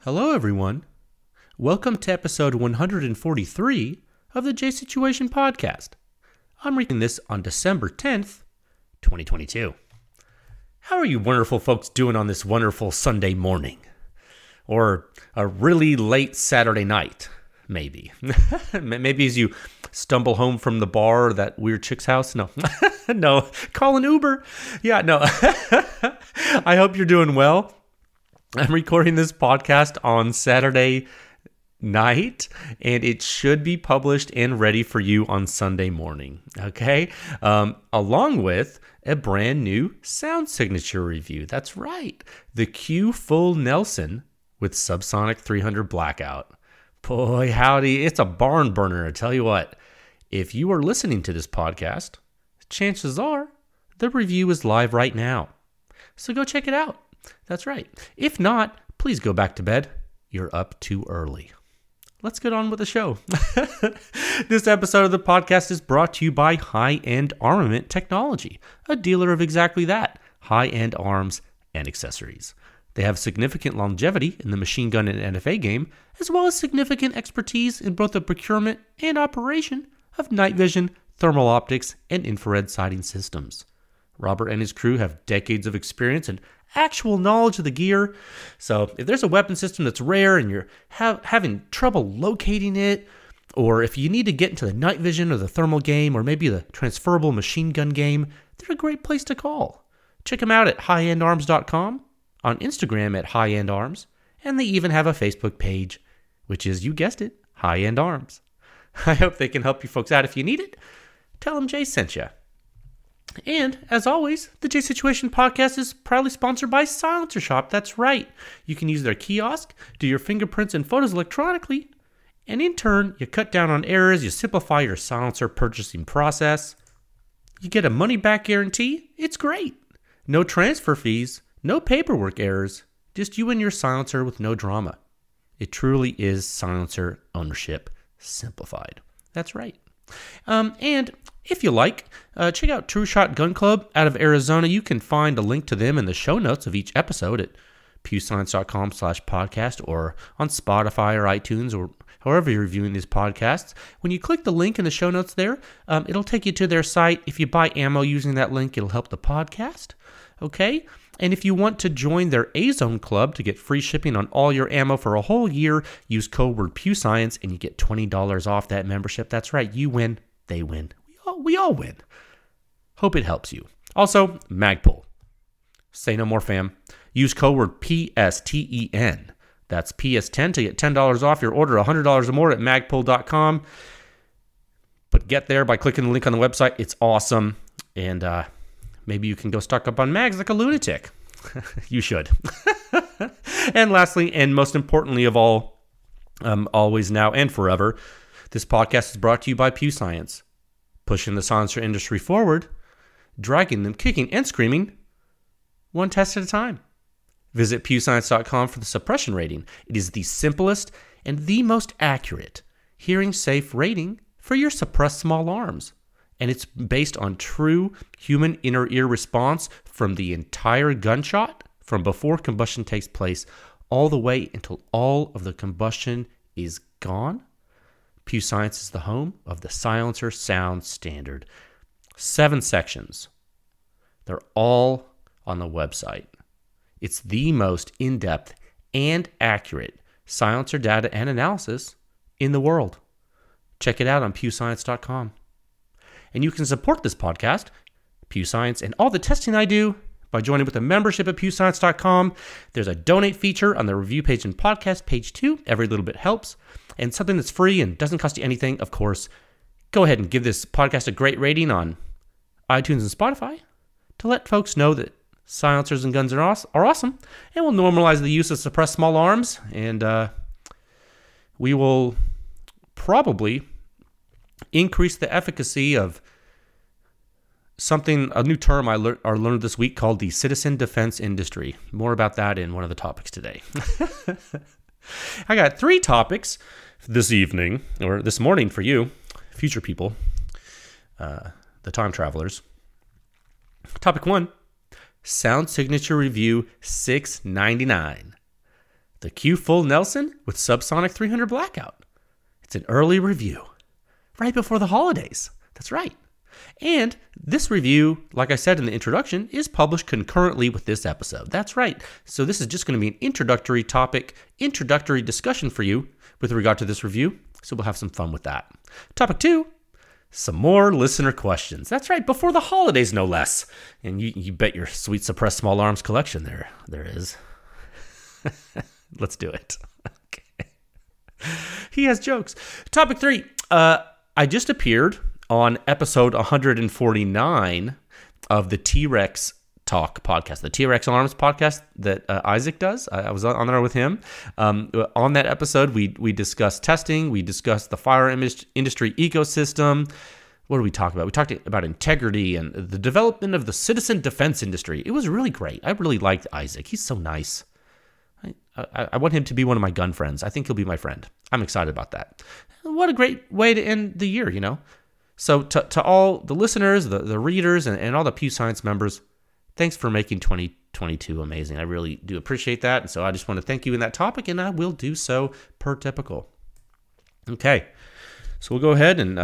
Hello, everyone. Welcome to episode 143 of the J Situation Podcast. I'm reading this on December 10th, 2022. How are you wonderful folks doing on this wonderful Sunday morning? Or a really late Saturday night, maybe. Maybe as you stumble home from the bar or that weird chick's house. No, no, call an Uber. Yeah, no. I hope you're doing well. I'm recording this podcast on Saturday night, and it should be published and ready for you on Sunday morning, okay? Along with a brand new sound signature review. That's right, the Q Full Nelson with Subsonic 300 Blackout. Boy, howdy, it's a barn burner, I tell you what. If you are listening to this podcast, chances are the review is live right now. So go check it out. That's right. If not, please go back to bed. You're up too early. Let's get on with the show. This episode of the podcast is brought to you by High-End Armament Technology, a dealer of exactly that, high-end arms and accessories. They have significant longevity in the machine gun and NFA game, as well as significant expertise in both the procurement and operation of night vision, thermal optics, and infrared sighting systems. Robert and his crew have decades of experience and actual knowledge of the gear. So if there's a weapon system that's rare and you're having trouble locating it, or if you need to get into the night vision or the thermal game, or maybe the transferable machine gun game, they're a great place to call. Check them out at highendarms.com, on Instagram at highendarms, and they even have a Facebook page, which is, you guessed it, High End Arms. I hope they can help you folks out if you need it. Tell them Jay sent you. And, as always, the J Situation Podcast is proudly sponsored by Silencer Shop. That's right. You can use their kiosk, do your fingerprints and photos electronically, and in turn, you cut down on errors, you simplify your silencer purchasing process. You get a money-back guarantee. It's great. No transfer fees, no paperwork errors, just you and your silencer with no drama. It truly is silencer ownership simplified. That's right. And if you like, check out True Shot Gun Club out of Arizona. You can find a link to them in the show notes of each episode at pewscience.com/podcast or on Spotify or iTunes or however you're reviewing these podcasts. When you click the link in the show notes there, it'll take you to their site. If you buy ammo using that link, it'll help the podcast. Okay? And if you want to join their A-Zone Club to get free shipping on all your ammo for a whole year, use code word PewScience and you get $20 off that membership. That's right. You win. They win. We all win. Hope it helps you. Also, Magpul. Say no more, fam. Use code word PSTEN. That's PS10 to get $10 off your order, $100 or more at magpul.com. But get there by clicking the link on the website. It's awesome. And maybe you can go stock up on mags like a lunatic. You should. And lastly, and most importantly of all, always, now, and forever, this podcast is brought to you by PewScience, pushing the silencer industry forward, dragging them kicking and screaming, one test at a time. Visit pewscience.com for the suppression rating. It is the simplest and the most accurate hearing-safe rating for your suppressed small arms. And it's based on true human inner ear response from the entire gunshot, from before combustion takes place, all the way until all of the combustion is gone. PewScience is the home of the Silencer Sound Standard. 7 sections. They're all on the website. It's the most in-depth and accurate silencer data and analysis in the world. Check it out on pewscience.com. And you can support this podcast, PewScience, and all the testing I do by joining with a membership at pewscience.com. There's a donate feature on the review page and podcast page too. Every little bit helps. And something that's free and doesn't cost you anything, of course, go ahead and give this podcast a great rating on iTunes and Spotify to let folks know that silencers and guns are awesome. And we'll normalize the use of suppressed small arms. And we will probably increase the efficacy of a new term I learned this week called the citizen defense industry. More about that in one of the topics today. I got 3 topics this evening, or this morning for you, future people, the time travelers. Topic 1, Sound Signature Review $6.99. the Q Full Nelson with Subsonic 300 Blackout. It's an early review, right before the holidays. That's right. And this review, like I said in the introduction, is published concurrently with this episode. That's right. So this is just going to be an introductory topic, introductory discussion for you with regard to this review. So we'll have some fun with that. Topic 2, some more listener questions. That's right, before the holidays, no less. And you bet your sweet suppressed small arms collection there is. Let's do it. Okay. He has jokes. Topic 3, I just appeared on episode 149 of the T.REX Talk podcast, the T.REX Alarms podcast that Isaac does. I was on there with him. On that episode, we discussed testing. We discussed the fire industry ecosystem. What did we talk about? We talked about integrity and the development of the citizen defense industry. It was really great. I really liked Isaac. He's so nice. I want him to be one of my gun friends. I think he'll be my friend. I'm excited about that. What a great way to end the year, you know? So to all the listeners, the readers, and all the Pew Science members, thanks for making 2022 amazing. I really do appreciate that. And so I just want to thank you in that topic, and I will do so per typical. Okay, so we'll go ahead and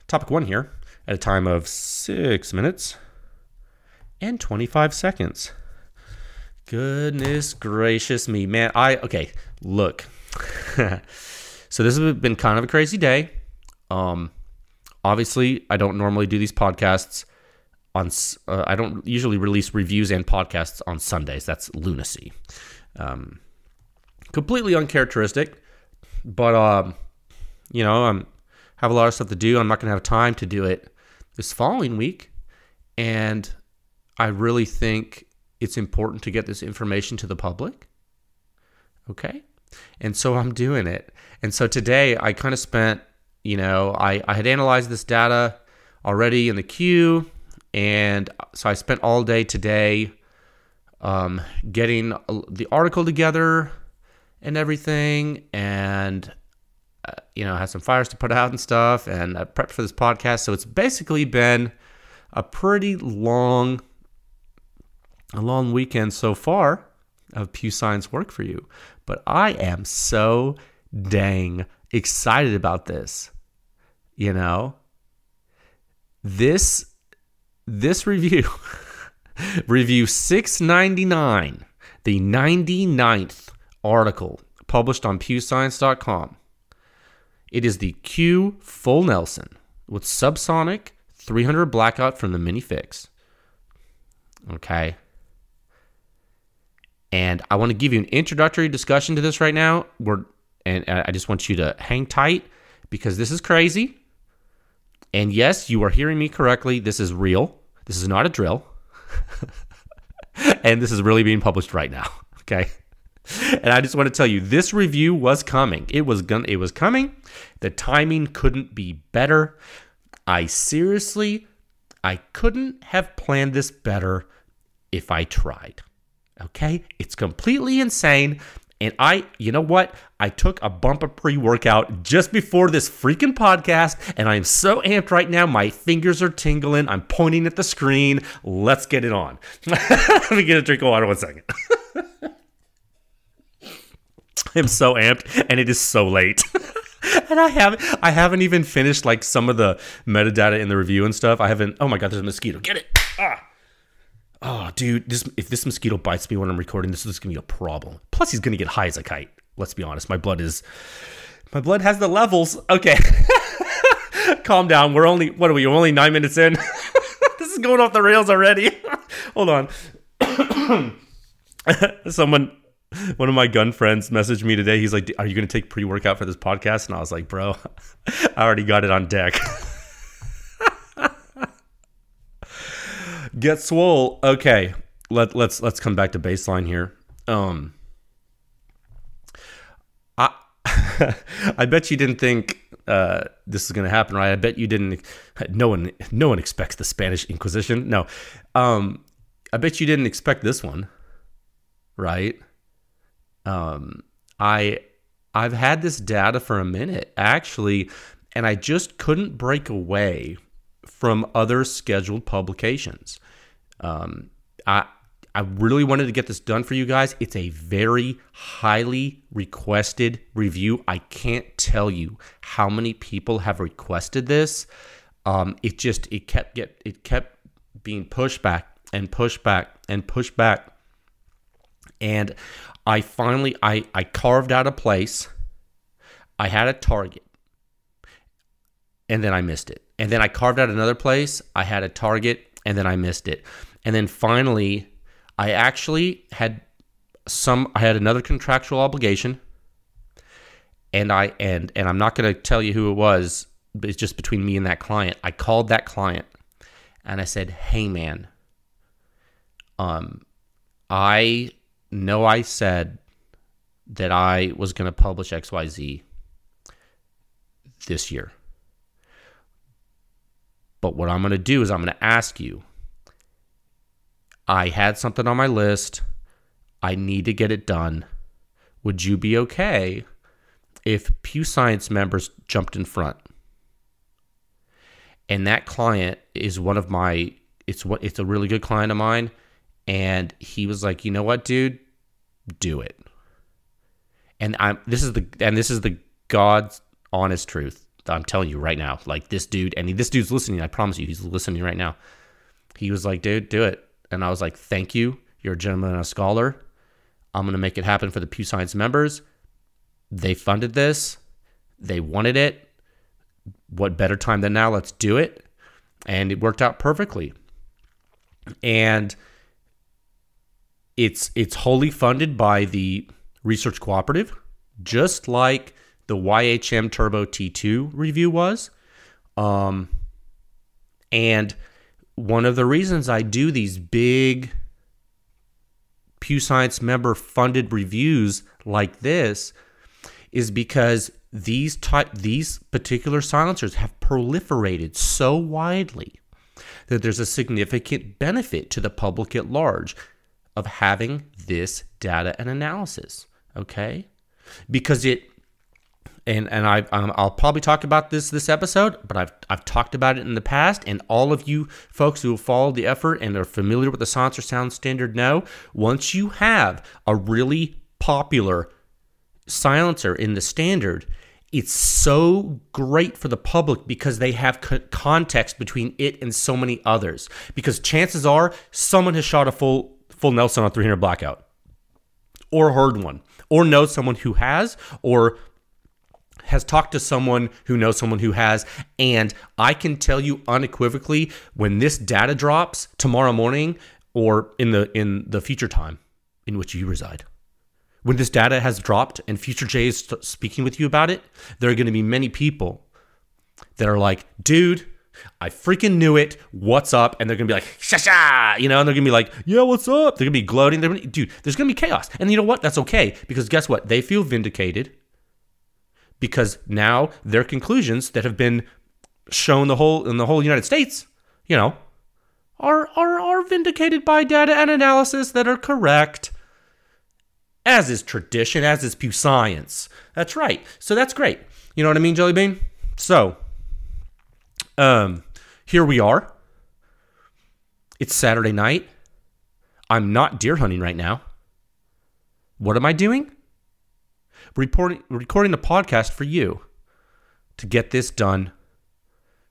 topic 1 here at a time of 6 minutes and 25 seconds. Goodness gracious me, man. Okay, look. So this has been kind of a crazy day. Obviously, I don't normally do these podcasts on. I don't usually release reviews and podcasts on Sundays. That's lunacy. Completely uncharacteristic. But I have a lot of stuff to do. I'm not going to have time to do it this following week, and I really think it's important to get this information to the public. Okay, and so I'm doing it. And so today I kind of spent. I had analyzed this data already in the queue, and so I spent all day today getting the article together and everything, and had some fires to put out and stuff, and I prepped for this podcast. So it's basically been a pretty long weekend so far of Pew Science work for you, but I am so dang excited about this. This review, review 699, the 99th article published on pewscience.com. It is the Q Full Nelson with Subsonic 300 Blackout from the Mini Fix. Okay. And I want to give you an introductory discussion to this right now. And I just want you to hang tight because this is crazy. And yes, you are hearing me correctly. This is real. This is not a drill. And this is really being published right now. Okay. And I just want to tell you, this review was coming. It was coming. The timing couldn't be better. I couldn't have planned this better if I tried. Okay? It's completely insane. And you know what? I took a bump of pre-workout just before this freaking podcast, and I'm so amped right now. My fingers are tingling. I'm pointing at the screen. Let's get it on. Let me get a drink of water 1 second. I'm so amped, and it is so late. And I haven't even finished like some of the metadata in the review and stuff. Oh my God, there's a mosquito. Get it. Oh, dude, if this mosquito bites me when I'm recording, this is going to be a problem. Plus, he's going to get high as a kite. Let's be honest. My blood has the levels. Okay. Calm down. We're only 9 minutes in. This is going off the rails already. Hold on. One of my gun friends messaged me today. He's like, are you going to take pre-workout for this podcast? And I was like, bro, I already got it on deck. Get swole. Okay, let's come back to baseline here. I bet you didn't think this is going to happen, right? I bet you didn't. No one expects the Spanish Inquisition. No, I bet you didn't expect this one, right? I've had this data for a minute actually, and I just couldn't break away from other scheduled publications. I really wanted to get this done for you guys. It's a very highly requested review. I can't tell you how many people have requested this. It kept being pushed back and pushed back and pushed back. And I finally, I carved out a place. I had a target. And then I missed it. And then I carved out another place. I had a target, and then I missed it. And then finally, I actually had another contractual obligation. And I'm not going to tell you who it was, but it's just between me and that client. I called that client and I said, "Hey man, I know I said that I was going to publish XYZ this year. But what I'm going to do is I'm going to ask you, I had something on my list. I need to get it done. Would you be okay if Pew Science members jumped in front?" And that client is one of my, it's a really good client of mine. And he was like, "You know what, dude? Do it." And this is the God's honest truth. I'm telling you right now, like this dude's listening. I promise you, he's listening right now. He was like, "Dude, do it." And I was like, "Thank you. You're a gentleman and a scholar. I'm going to make it happen for the Pew Science members. They funded this. They wanted it. What better time than now? Let's do it." And it worked out perfectly. And it's wholly funded by the Research Cooperative, just like the YHM Turbo T2 review was. And one of the reasons I do these big Pew Science member funded reviews like this is because these particular silencers have proliferated so widely that there's a significant benefit to the public at large of having this data and analysis, okay? Because I'll probably talk about this episode, but I've talked about it in the past, and all of you folks who have followed the effort and are familiar with the Silencer Sound Standard know, once you have a really popular silencer in the standard, it's so great for the public because they have context between it and so many others. Because chances are someone has shot a full Nelson on 300 blackout, or heard one, or knows someone who has, or has talked to someone who knows someone who has. And I can tell you unequivocally, when this data drops tomorrow morning or in the future time in which you reside, when this data has dropped and Future J is speaking with you about it, there are going to be many people that are like, "Dude, I freaking knew it. What's up?" And they're going to be like, "Sha-sha," and they're going to be like, "Yeah, what's up?" They're going to be gloating. Dude, there's going to be chaos. And you know what? That's okay, because guess what? They feel vindicated because now their conclusions that have been shown in the whole United States, are vindicated by data and analysis that are correct. As is tradition, as is Pew Science. That's right. So that's great. You know what I mean, Jelly Bean? So, here we are. It's Saturday night. I'm not deer hunting right now. What am I doing? Recording a podcast for you to get this done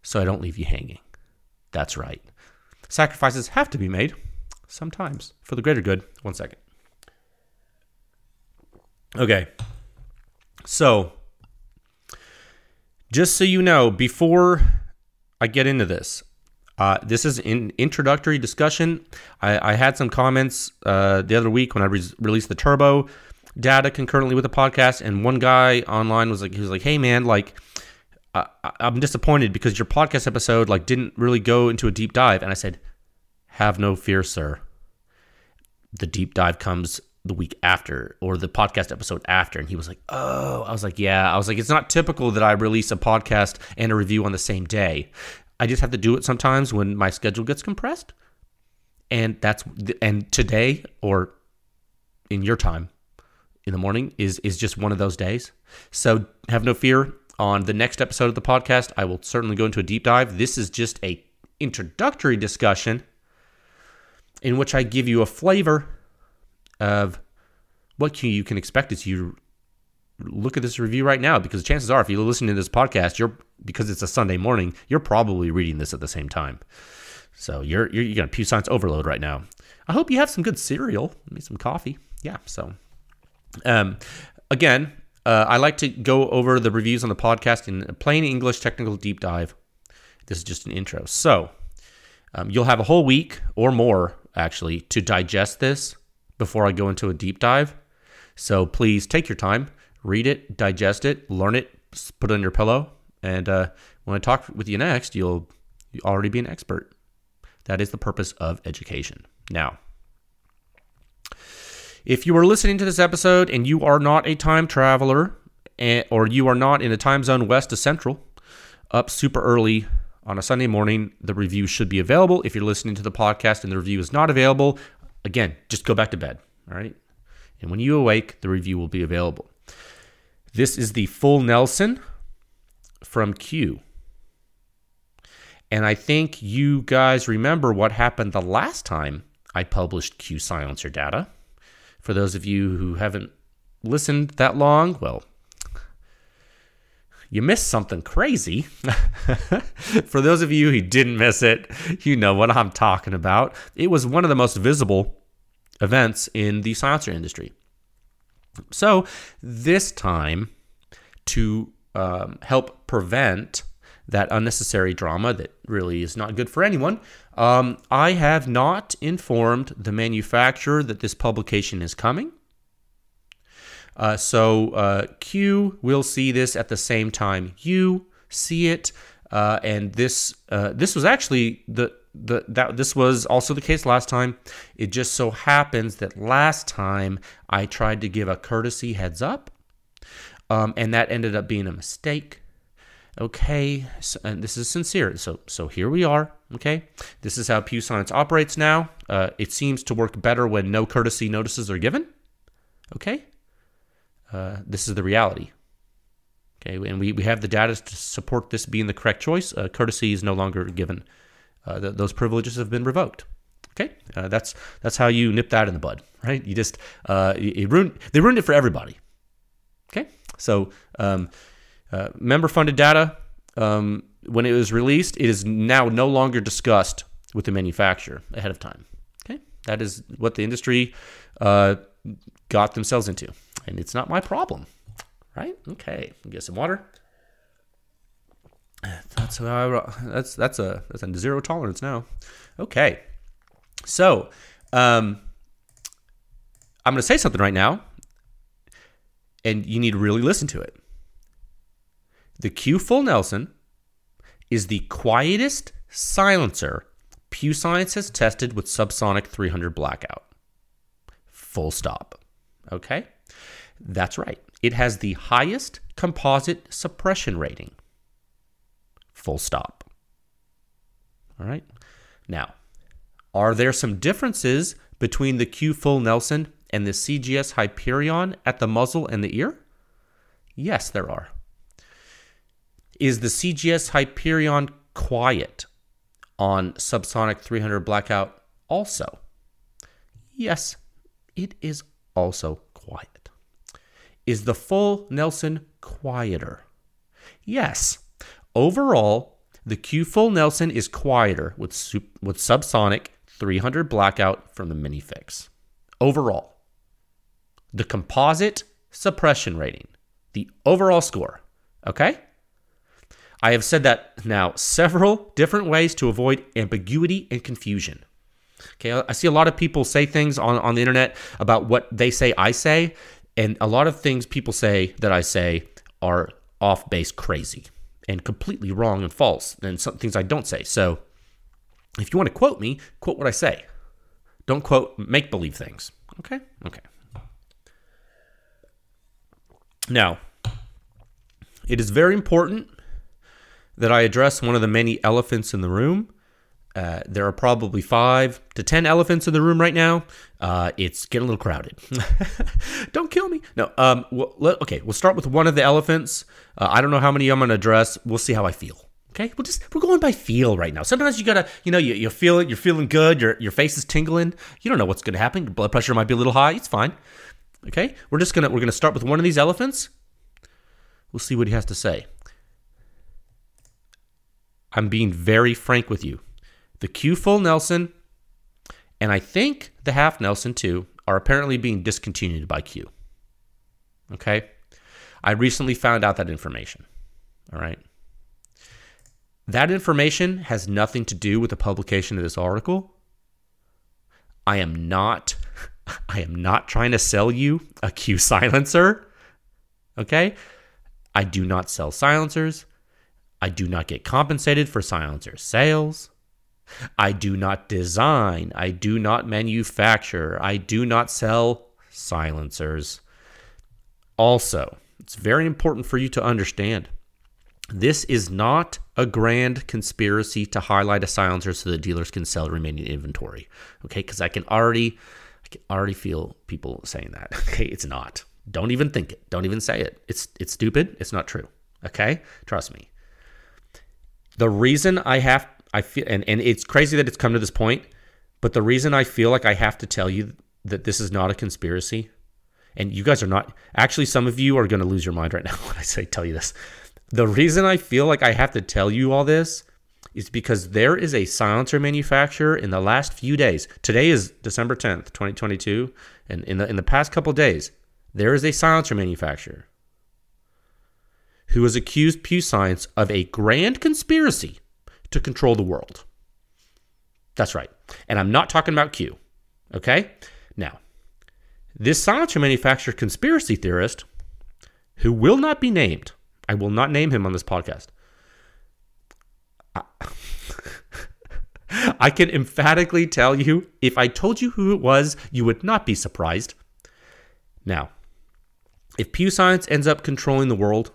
so I don't leave you hanging. That's right. Sacrifices have to be made sometimes for the greater good. 1 second. Okay. So, just so you know, before I get into this, this is an introductory discussion. I had some comments the other week when I released the Turbo data concurrently with the podcast, and one guy online was like, "Hey man, I'm disappointed because your podcast episode didn't really go into a deep dive." And I said, "Have no fear, sir. The deep dive comes the week after, or the podcast episode after." And he was like, "Oh." I was like, "Yeah." I was like, "It's not typical that I release a podcast and a review on the same day. I just have to do it sometimes when my schedule gets compressed." And today, or in your time in the morning, is just one of those days. So have no fear. On the next episode of the podcast, I will certainly go into a deep dive. This is just a introductory discussion in which I give you a flavor of what you can expect as you look at this review right now, because chances are if you're listening to this podcast, because it's a Sunday morning, you're probably reading this at the same time. So you're going to Pew Science overload right now. I hope you have some good cereal, maybe some coffee. Yeah, so again, I like to go over the reviews on the podcast in plain English technical deep dive. This is just an intro. So you'll have a whole week or more, actually, to digest this before I go into a deep dive. So please take your time, read it, digest it, learn it, put it on your pillow, and when I talk with you next, you'll already be an expert. That is the purpose of education. Now, if you are listening to this episode and you are not a time traveler, or you are not in a time zone west to central, up super early on a Sunday morning, the review should be available. If you're listening to the podcast and the review is not available, again, just go back to bed, all right? And when you awake, the review will be available. This is the full Nelson from Q. And I think you guys remember what happened the last time I published Q silencer data. For those of you who haven't listened that long, well, you missed something crazy. For those of you who didn't miss it, you know what I'm talking about. It was one of the most visible events in the silencer industry. So this time, to help prevent that unnecessary drama that really is not good for anyone, I have not informed the manufacturer that this publication is coming. So Q will see this at the same time you see it, and this was actually this was also the case last time. It just so happens that last time I tried to give a courtesy heads up, and that ended up being a mistake. Okay, so, and this is sincere. So here we are. Okay, this is how Pew Science operates now. It seems to work better when no courtesy notices are given. Okay, this is the reality. Okay, and we have the data to support this being the correct choice. Courtesy is no longer given. Those privileges have been revoked. Okay, that's how you nip that in the bud, right? You just they ruined it for everybody. Okay, so member-funded data, when it was released, it is now no longer discussed with the manufacturer ahead of time. Okay, that is what the industry got themselves into, and it's not my problem, right? Okay, get some water. That's a zero tolerance now. Okay, so I'm going to say something right now, and you need to really listen to it. The Q Full Nelson is the quietest silencer Pew Science has tested with Subsonic 300 blackout. Full stop. Okay? That's right. It has the highest composite suppression rating. Full stop. All right? Now, are there some differences between the Q Full Nelson and the CGS Hyperion at the muzzle and the ear? Yes, there are. Is the CGS Hyperion quiet on Subsonic 300 blackout also? Yes, it is also quiet. Is the Full Nelson quieter? Yes. Overall, the Q Full Nelson is quieter with Subsonic 300 blackout from the Minifix. Overall, the composite suppression rating, the overall score, okay? I have said that now several different ways to avoid ambiguity and confusion. Okay, I see a lot of people say things on the internet about what they say I say, and a lot of things people say that I say are off base crazy and completely wrong and false, and some things I don't say. So if you want to quote me, quote what I say. Don't quote make-believe things. Okay? Okay. Now, it is very important that I address one of the many elephants in the room. There are probably 5 to 10 elephants in the room right now. It's getting a little crowded. Don't kill me. No. Okay, we'll start with one of the elephants. I don't know how many I'm going to address. We'll see how I feel. Okay, we're going by feel right now. Sometimes you gotta, you feel it, you're feeling good, your face is tingling. You don't know what's gonna happen. Your blood pressure might be a little high. It's fine. Okay, we're gonna start with one of these elephants. We'll see what he has to say. I'm being very frank with you. The Q full Nelson, and I think the half Nelson too, are apparently being discontinued by Q. Okay, I recently found out that information. All right. That information has nothing to do with the publication of this article. I am not trying to sell you a Q silencer. Okay? I do not sell silencers. I do not get compensated for silencer sales. I do not design. I do not manufacture. I do not sell silencers. Also, it's very important for you to understand, this is not a grand conspiracy to highlight a silencer so the dealers can sell remaining inventory. Okay, because I can already feel people saying that. Okay, it's not. Don't even think it. Don't even say it. It's stupid. It's not true. Okay, trust me. The reason I feel, and it's crazy that it's come to this point, but the reason I feel like I have to tell you that this is not a conspiracy, and you guys are not. Actually, some of you are going to lose your mind right now when I tell you this. The reason I feel like I have to tell you all this is because there is a silencer manufacturer in the last few days. Today is December 10th, 2022. And in the past couple of days, there is a silencer manufacturer who has accused Pew Science of a grand conspiracy to control the world. That's right. And I'm not talking about Q. Okay? Now, this silencer manufacturer conspiracy theorist, who will not be named, I will not name him on this podcast. I can emphatically tell you, if I told you who it was, you would not be surprised. Now, if Pew Science ends up controlling the world,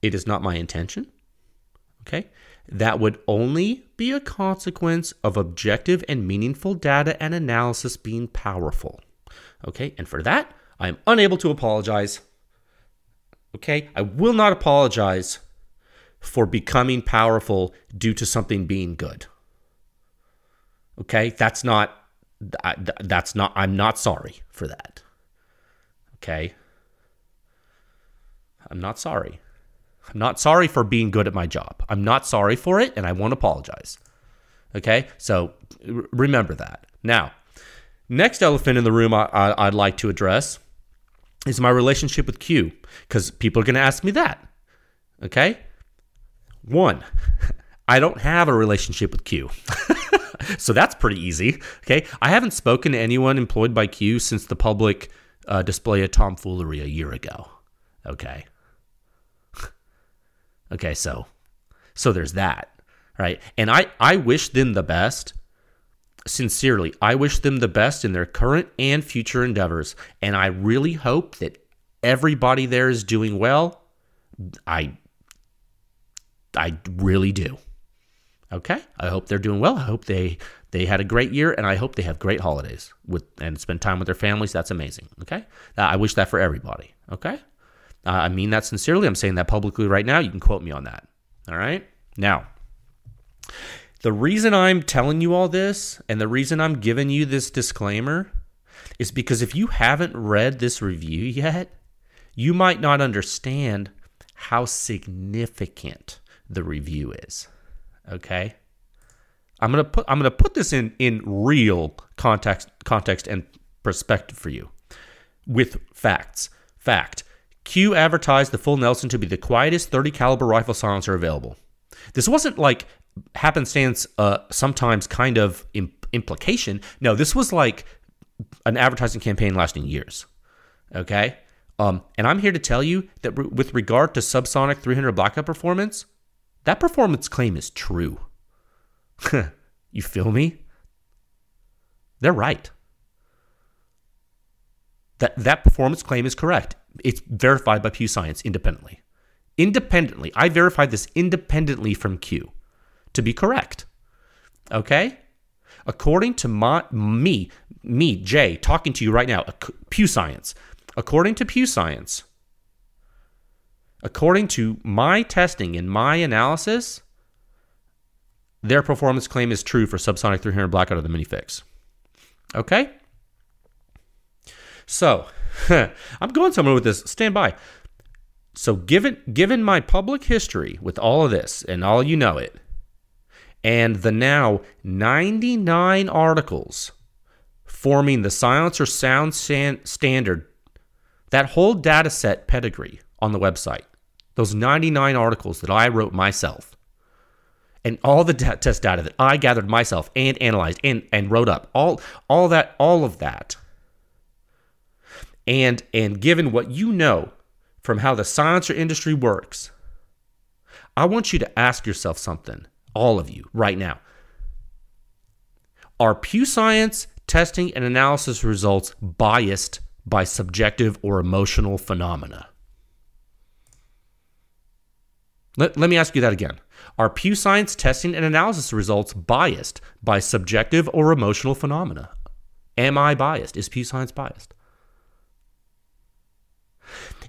it is not my intention. Okay? That would only be a consequence of objective and meaningful data and analysis being powerful. Okay? And for that, I am unable to apologize. Okay, I will not apologize for becoming powerful due to something being good. Okay, I'm not sorry for that. Okay, I'm not sorry. I'm not sorry for being good at my job. I'm not sorry for it, and I won't apologize. Okay, so remember that. Now, next elephant in the room I'd like to address is my relationship with Q, because people are going to ask me that. Okay? One, I don't have a relationship with Q. So that's pretty easy. Okay? I haven't spoken to anyone employed by Q since the public display of tomfoolery a year ago. Okay? Okay, so there's that. Right? And I wish them the best. Sincerely, I wish them the best in their current and future endeavors, and I really hope that everybody there is doing well. I really do. Okay? I hope they're doing well. I hope they had a great year, and I hope they have great holidays and spend time with their families. That's amazing. Okay? I wish that for everybody. Okay? I mean that sincerely. I'm saying that publicly right now. You can quote me on that. All right? Now, the reason I'm telling you all this and the reason I'm giving you this disclaimer is because if you haven't read this review yet, you might not understand how significant the review is. Okay? I'm gonna put this in real context and perspective for you with facts. Fact: Q advertised the full Nelson to be the quietest 30 caliber rifle silencer available. This wasn't like happenstance, sometimes kind of implication. No, this was like an advertising campaign lasting years. Okay? And I'm here to tell you that with regard to Subsonic 300 blackout performance, that performance claim is true. You feel me? They're right. That performance claim is correct. It's verified by Pew Science independently. Independently. I verified this independently from Q to be correct. Okay? According to me, Jay, talking to you right now, Pew Science. According to Pew Science, according to my testing and my analysis, their performance claim is true for Subsonic 300 blackout of the mini fix. Okay? So, I'm going somewhere with this. Stand by. So, given my public history with all of this, and all you know it, and the now 99 articles forming the silencer sound standard, that whole data set pedigree on the website, those 99 articles that I wrote myself, and all the test data that I gathered myself and analyzed and wrote up, all of that, and given what you know from how the silencer industry works, I want you to ask yourself something, all of you, right now. Are Pew Science testing and analysis results biased by subjective or emotional phenomena? Let me ask you that again. Are Pew Science testing and analysis results biased by subjective or emotional phenomena? Am I biased? Is Pew Science biased?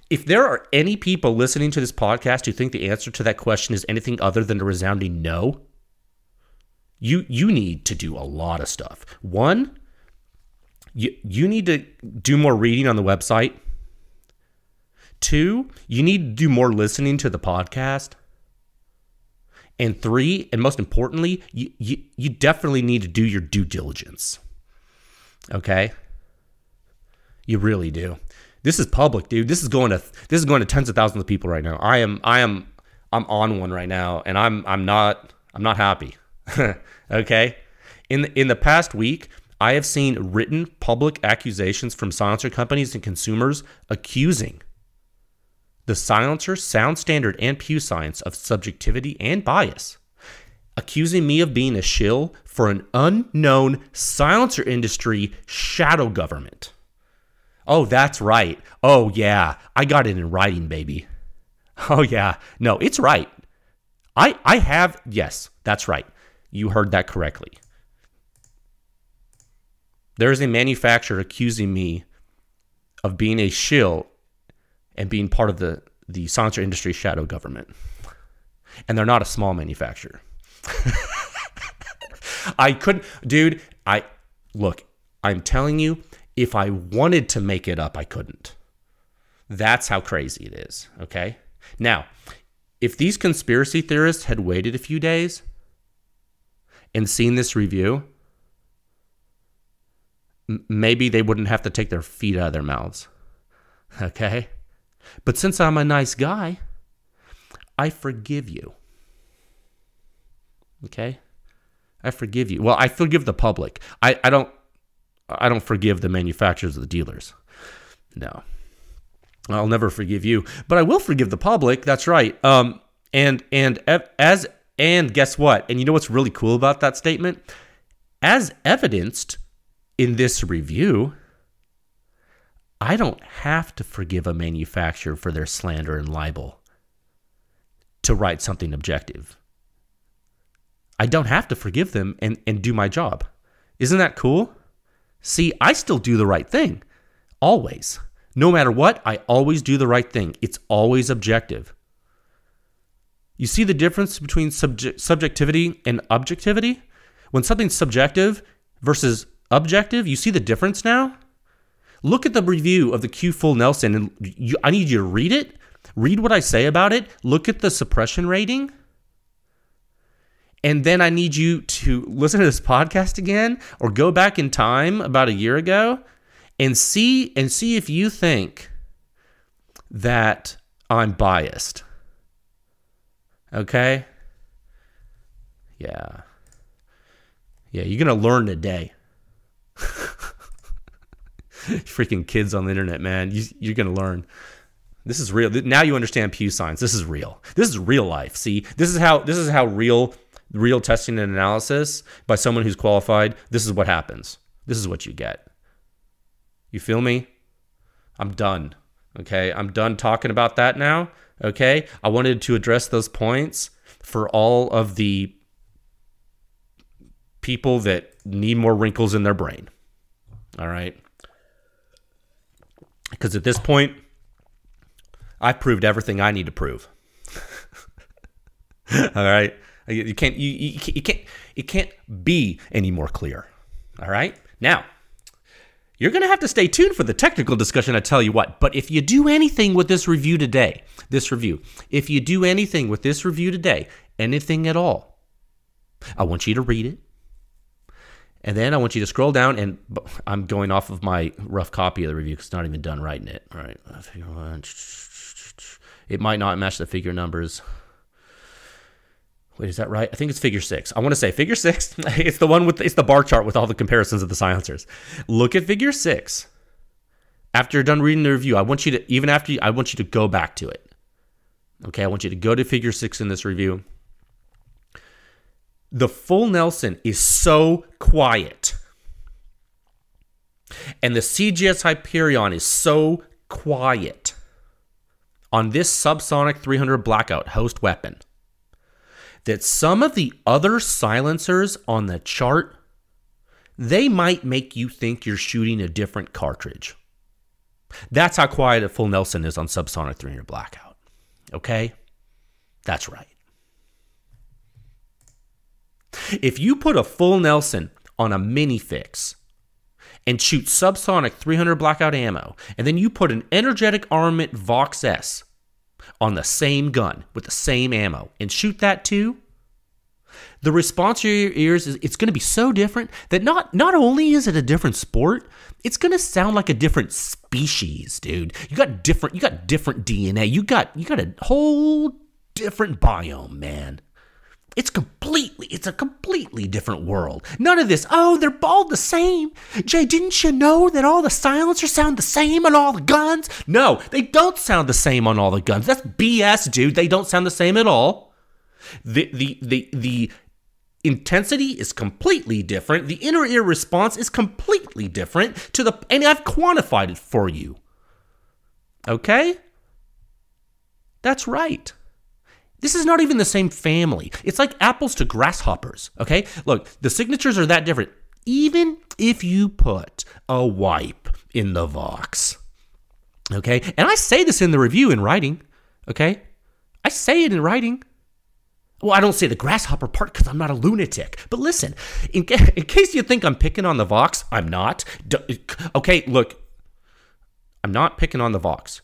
If there are any people listening to this podcast who think the answer to that question is anything other than a resounding no, you need to do a lot of stuff. One, you need to do more reading on the website. Two, you need to do more listening to the podcast. And three, and most importantly, you definitely need to do your due diligence. Okay? You really do. This is public, dude. This is going to tens of thousands of people right now. I'm on one right now, and I'm not happy. Okay? In the past week, I have seen written public accusations from silencer companies and consumers accusing the silencer, sound standard, and Pew Science of subjectivity and bias, accusing me of being a shill for an unknown silencer industry shadow government. Oh, that's right. Oh, yeah. I got it in writing, baby. Oh, yeah. No, it's right. I have, yes, that's right. You heard that correctly. There is a manufacturer accusing me of being a shill and being part of the silencer industry shadow government. And they're not a small manufacturer. I couldn't, dude, look, I'm telling you, if I wanted to make it up, I couldn't. That's how crazy it is, okay? Now, if these conspiracy theorists had waited a few days and seen this review, maybe they wouldn't have to take their feet out of their mouths, okay? But since I'm a nice guy, I forgive you, okay? I forgive you. Well, I forgive the public. I don't forgive the manufacturers or the dealers. No. I'll never forgive you, but I will forgive the public. That's right. And guess what? And you know what's really cool about that statement? As evidenced in this review, I don't have to forgive a manufacturer for their slander and libel to write something objective. I don't have to forgive them and do my job. Isn't that cool? See, I still do the right thing. Always. No matter what, I always do the right thing. It's always objective. You see the difference between subjectivity and objectivity? When something's subjective versus objective, you see the difference now? Look at the review of the Q Full Nelson, and I need you to read it. Read what I say about it. Look at the suppression rating. And then I need you to listen to this podcast again or go back in time about a year ago and see if you think that I'm biased. Okay? Yeah. Yeah, you're going to learn today. Freaking kids on the internet, man. You're going to learn. This is real. Now you understand Pew Science. This is real. This is real life. See, this is how real testing and analysis by someone who's qualified, this is what happens. This is what you get. You feel me? I'm done. Okay? I'm done talking about that now. Okay? I wanted to address those points for all of the people that need more wrinkles in their brain. All right? Because at this point, I've proved everything I need to prove. All right? You can't. It can't be any more clear. All right. Now, you're going to have to stay tuned for the technical discussion. I tell you what. But if you do anything with this review today, if you do anything with this review today, anything at all, I want you to read it. And then I want you to scroll down, and I'm going off of my rough copy of the review because it's not even done writing it. All right. It might not match the figure numbers. Wait, is that right? I think it's figure 6. I want to say figure 6. It's the one it's the bar chart with all the comparisons of the silencers. Look at figure 6. After you're done reading the review, I want you to go back to it. Okay, I want you to go to figure 6 in this review. The full Nelson is so quiet. And the CGS Hyperion is so quiet on this Subsonic 300 Blackout host weapon that some of the other silencers on the chart, they might make you think you're shooting a different cartridge. That's how quiet a full Nelson is on Subsonic 300 Blackout. Okay? That's right. If you put a full Nelson on a minifix and shoot Subsonic 300 Blackout ammo, and then you put an energetic armament Vox S on the same gun with the same ammo and shoot that too, the response to your ears is it's going to be so different that not only is it a different sport, it's going to sound like a different species, dude. You got different DNA. You got a whole different biome, man. It's a completely different world. None of this, oh, they're all the same. Jay, didn't you know that all the silencers sound the same on all the guns? No, they don't sound the same on all the guns. That's BS, dude. They don't sound the same at all. The intensity is completely different. The inner ear response is completely different and I've quantified it for you. Okay? That's right. This is not even the same family. It's like apples to grasshoppers, okay? Look, the signatures are that different. Even if you put a wipe in the Vox, okay? And I say this in the review in writing, okay? I say it in writing. Well, I don't say the grasshopper part because I'm not a lunatic. But listen, in case you think I'm picking on the Vox, I'm not. Okay, look, I'm not picking on the Vox.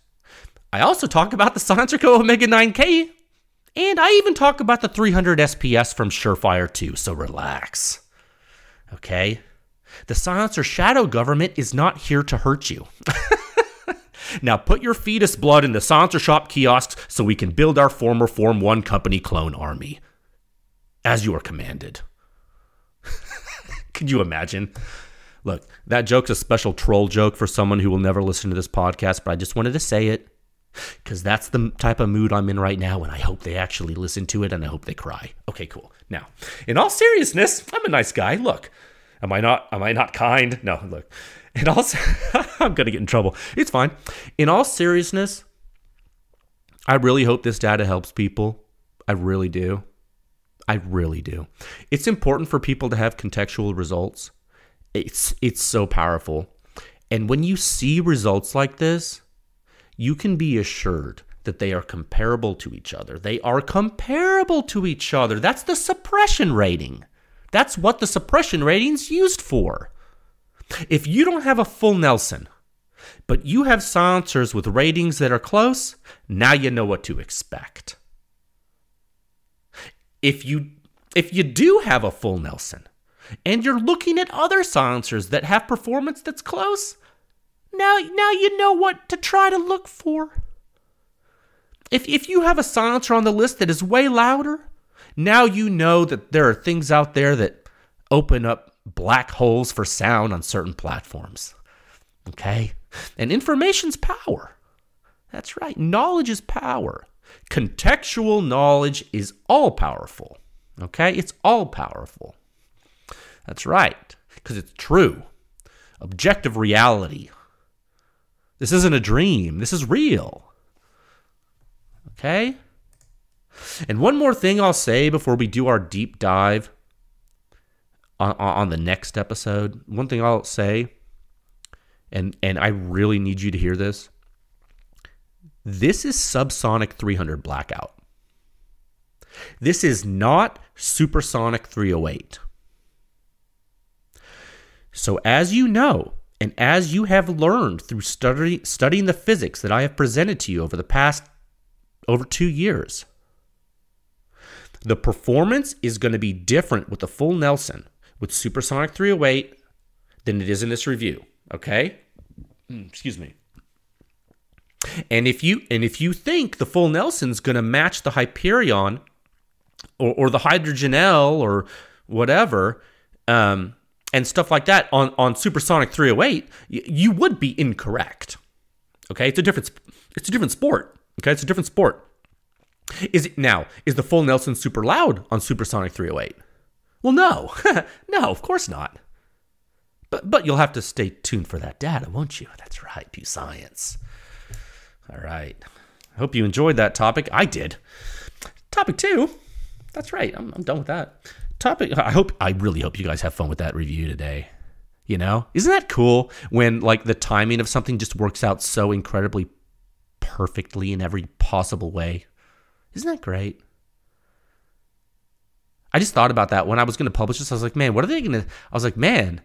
I also talk about the Silencer-Co Omega 9K. And I even talk about the 300 SPS from Surefire too, so relax. Okay? The Silencer Shadow Government is not here to hurt you. Now put your fetus blood in the Silencer Shop kiosks so we can build our former Form 1 company clone army. As you are commanded. Could you imagine? Look, that joke's a special troll joke for someone who will never listen to this podcast, but I just wanted to say it. Because that's the type of mood I'm in right now, and I hope they actually listen to it, and I hope they cry. Okay, cool. Now, in all seriousness, I'm a nice guy. Look, am I not kind? No, look. In all, I'm going to get in trouble. It's fine. In all seriousness, I really hope this data helps people. I really do. I really do. It's important for people to have contextual results. It's so powerful. And when you see results like this, you can be assured that they are comparable to each other. They are comparable to each other. That's the suppression rating. That's what the suppression rating's used for. If you don't have a full Nelson, but you have silencers with ratings that are close, now you know what to expect. If you do have a full Nelson, and you're looking at other silencers that have performance that's close, Now you know what to try to look for. If you have a silencer on the list that is way louder, now you know that there are things out there that open up black holes for sound on certain platforms. Okay? And information's power. That's right. Knowledge is power. Contextual knowledge is all powerful. Okay? It's all powerful. That's right. Because it's true. Objective reality. This isn't a dream. This is real. Okay? And one more thing I'll say before we do our deep dive on the next episode. One thing I'll say, and I really need you to hear this. This is Subsonic 300 Blackout. This is not Supersonic 308. So as you know, and as you have learned through studying the physics that I have presented to you over the past over 2 years, the performance is going to be different with the full Nelson with Supersonic 308 than it is in this review, okay? Excuse me. And if you think the full Nelson's going to match the Hyperion or the Hydrogenel or whatever, and stuff like that on Supersonic 308, you would be incorrect. Okay, it's a different sport. Okay, it's a different sport. Is the full Nelson super loud on Supersonic 308? Well, no, no, of course not. But you'll have to stay tuned for that data, won't you? That's right, do science. All right. I hope you enjoyed that topic. I did. Topic 2. That's right. I'm done with that. I really hope you guys have fun with that review today. You know? Isn't that cool when like the timing of something just works out so incredibly perfectly in every possible way? Isn't that great? I just thought about that when I was going to publish this. I was like, man, what are they going to... I was like, man,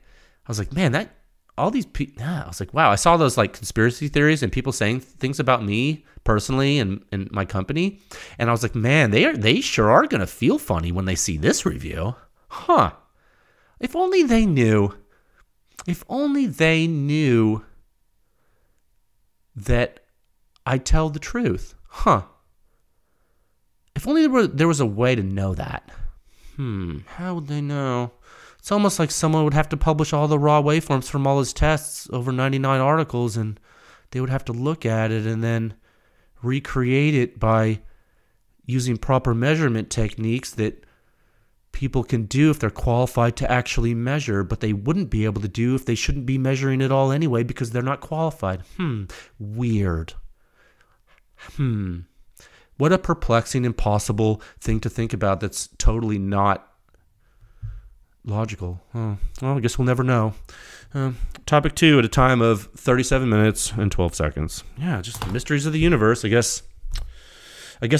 that... all these people... Yeah, I was like, wow, I saw those like conspiracy theories and people saying things about me personally and my company. And I was like, man, they sure are going to feel funny when they see this review. Huh. If only they knew. If only they knew that I tell the truth. Huh. If only there was a way to know that. How would they know? It's almost like someone would have to publish all the raw waveforms from all his tests over 99 articles, and they would have to look at it and then recreate it by using proper measurement techniques that people can do if they're qualified to actually measure, but they wouldn't be able to do if they shouldn't be measuring at all anyway because they're not qualified. Weird. What a perplexing, impossible thing to think about that's totally not logical. Oh, well, I guess we'll never know. Topic 2 at a time of 37 minutes and 12 seconds. Yeah, just the mysteries of the universe. I guess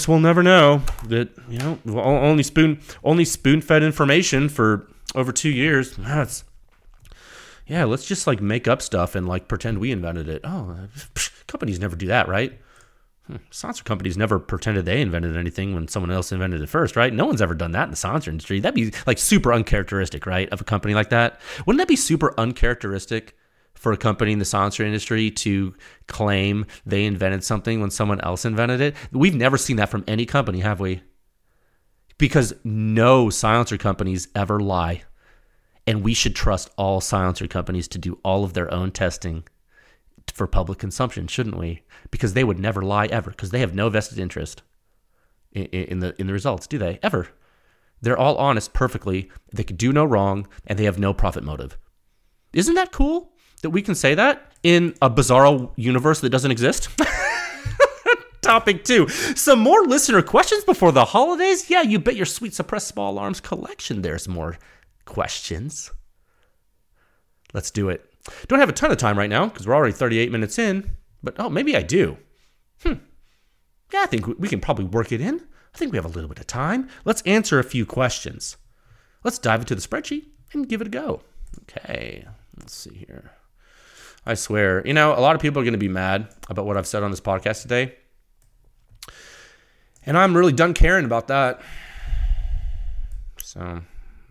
we'll never know that, you know, only spoon-fed information for over 2 years. Let's just like make up stuff and like pretend we invented it. Oh, companies never do that, right? Sponsor companies never pretended they invented anything when someone else invented it first, right? No one's ever done that in the sponsor industry. That'd be like super uncharacteristic, right, of a company like that. Wouldn't that be super uncharacteristic for a company in the sponsor industry to claim they invented something when someone else invented it? We've never seen that from any company, have we? Because no silencer companies ever lie. And we should trust all silencer companies to do all of their own testing for public consumption, shouldn't we? Because they would never lie ever, because they have no vested interest in the results, do they? Ever. They're all honest perfectly. They could do no wrong, and they have no profit motive. Isn't that cool that we can say that in a bizarro universe that doesn't exist? Topic 2. Some more listener questions before the holidays? Yeah, you bet your sweet suppressed small alarms collection there's more questions. Let's do it. Don't have a ton of time right now because we're already 38 minutes in, but maybe I do. Yeah, I think we can probably work it in. I think we have a little bit of time. Let's answer a few questions. Let's dive into the spreadsheet and give it a go. Okay, let's see here. I swear, a lot of people are going to be mad about what I've said on this podcast today, and I'm really done caring about that. So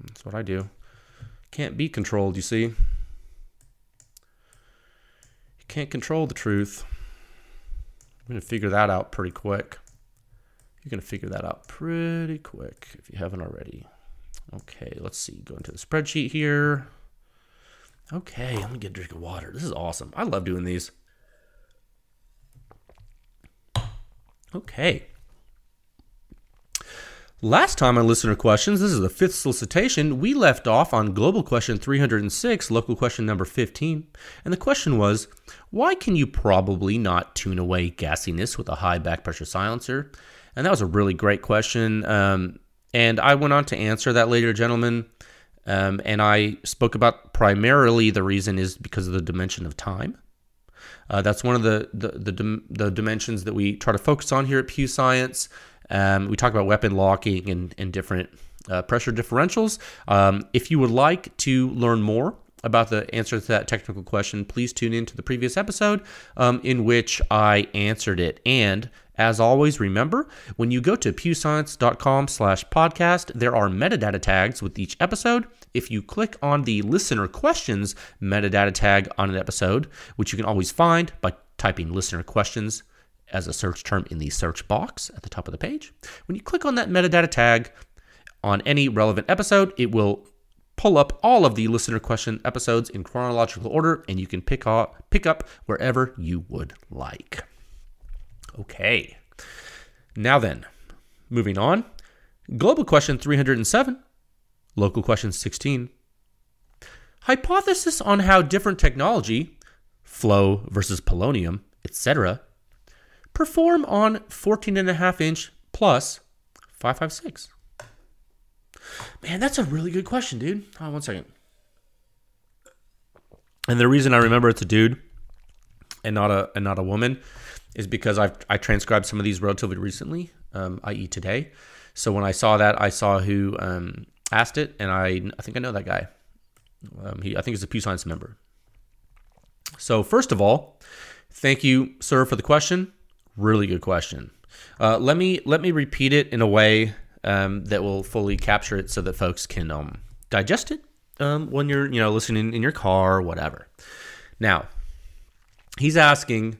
that's what I do. Can't be controlled, you see. Can't control the truth. I'm going to figure that out pretty quick. You're going to figure that out pretty quick if you haven't already. Okay, let's see. Go into the spreadsheet here. Okay, let me get a drink of water. This is awesome. I love doing these. Okay. Last time on listener questions, this is the 5th solicitation, we left off on global question 306, local question number 15. And the question was, why can you probably not tune away gassiness with a high back pressure silencer? And that was a really great question. And I went on to answer that later, gentlemen. And I spoke about primarily the reason is because of the dimension of time. That's one of the dimensions that we try to focus on here at Pew Science. We talk about weapon locking and different pressure differentials. If you would like to learn more about the answer to that technical question, please tune in to the previous episode in which I answered it. And as always, remember, when you go to pewscience.com/podcast, there are metadata tags with each episode. If you click on the listener questions metadata tag on an episode, which you can always find by typing listener questions as a search term in the search box at the top of the page, when you click on that metadata tag on any relevant episode, it will pull up all of the listener question episodes in chronological order, and you can pick up wherever you would like. Okay. Now then, moving on. Global question 307. Local question 16. Hypothesis on how different technology, flow versus polonium, etc., perform on 14.5-inch plus 5.56. Man, that's a really good question, dude. Hold on one second. And the reason I remember it's a dude and not a woman is because I transcribed some of these relatively recently, i.e. today. So when I saw that, I saw who asked it, and I think I know that guy. I think he's a Pew Science member. So first of all, thank you, sir, for the question. Really good question. Let me repeat it in a way that will fully capture it so that folks can digest it when you're listening in your car or whatever. Now, he's asking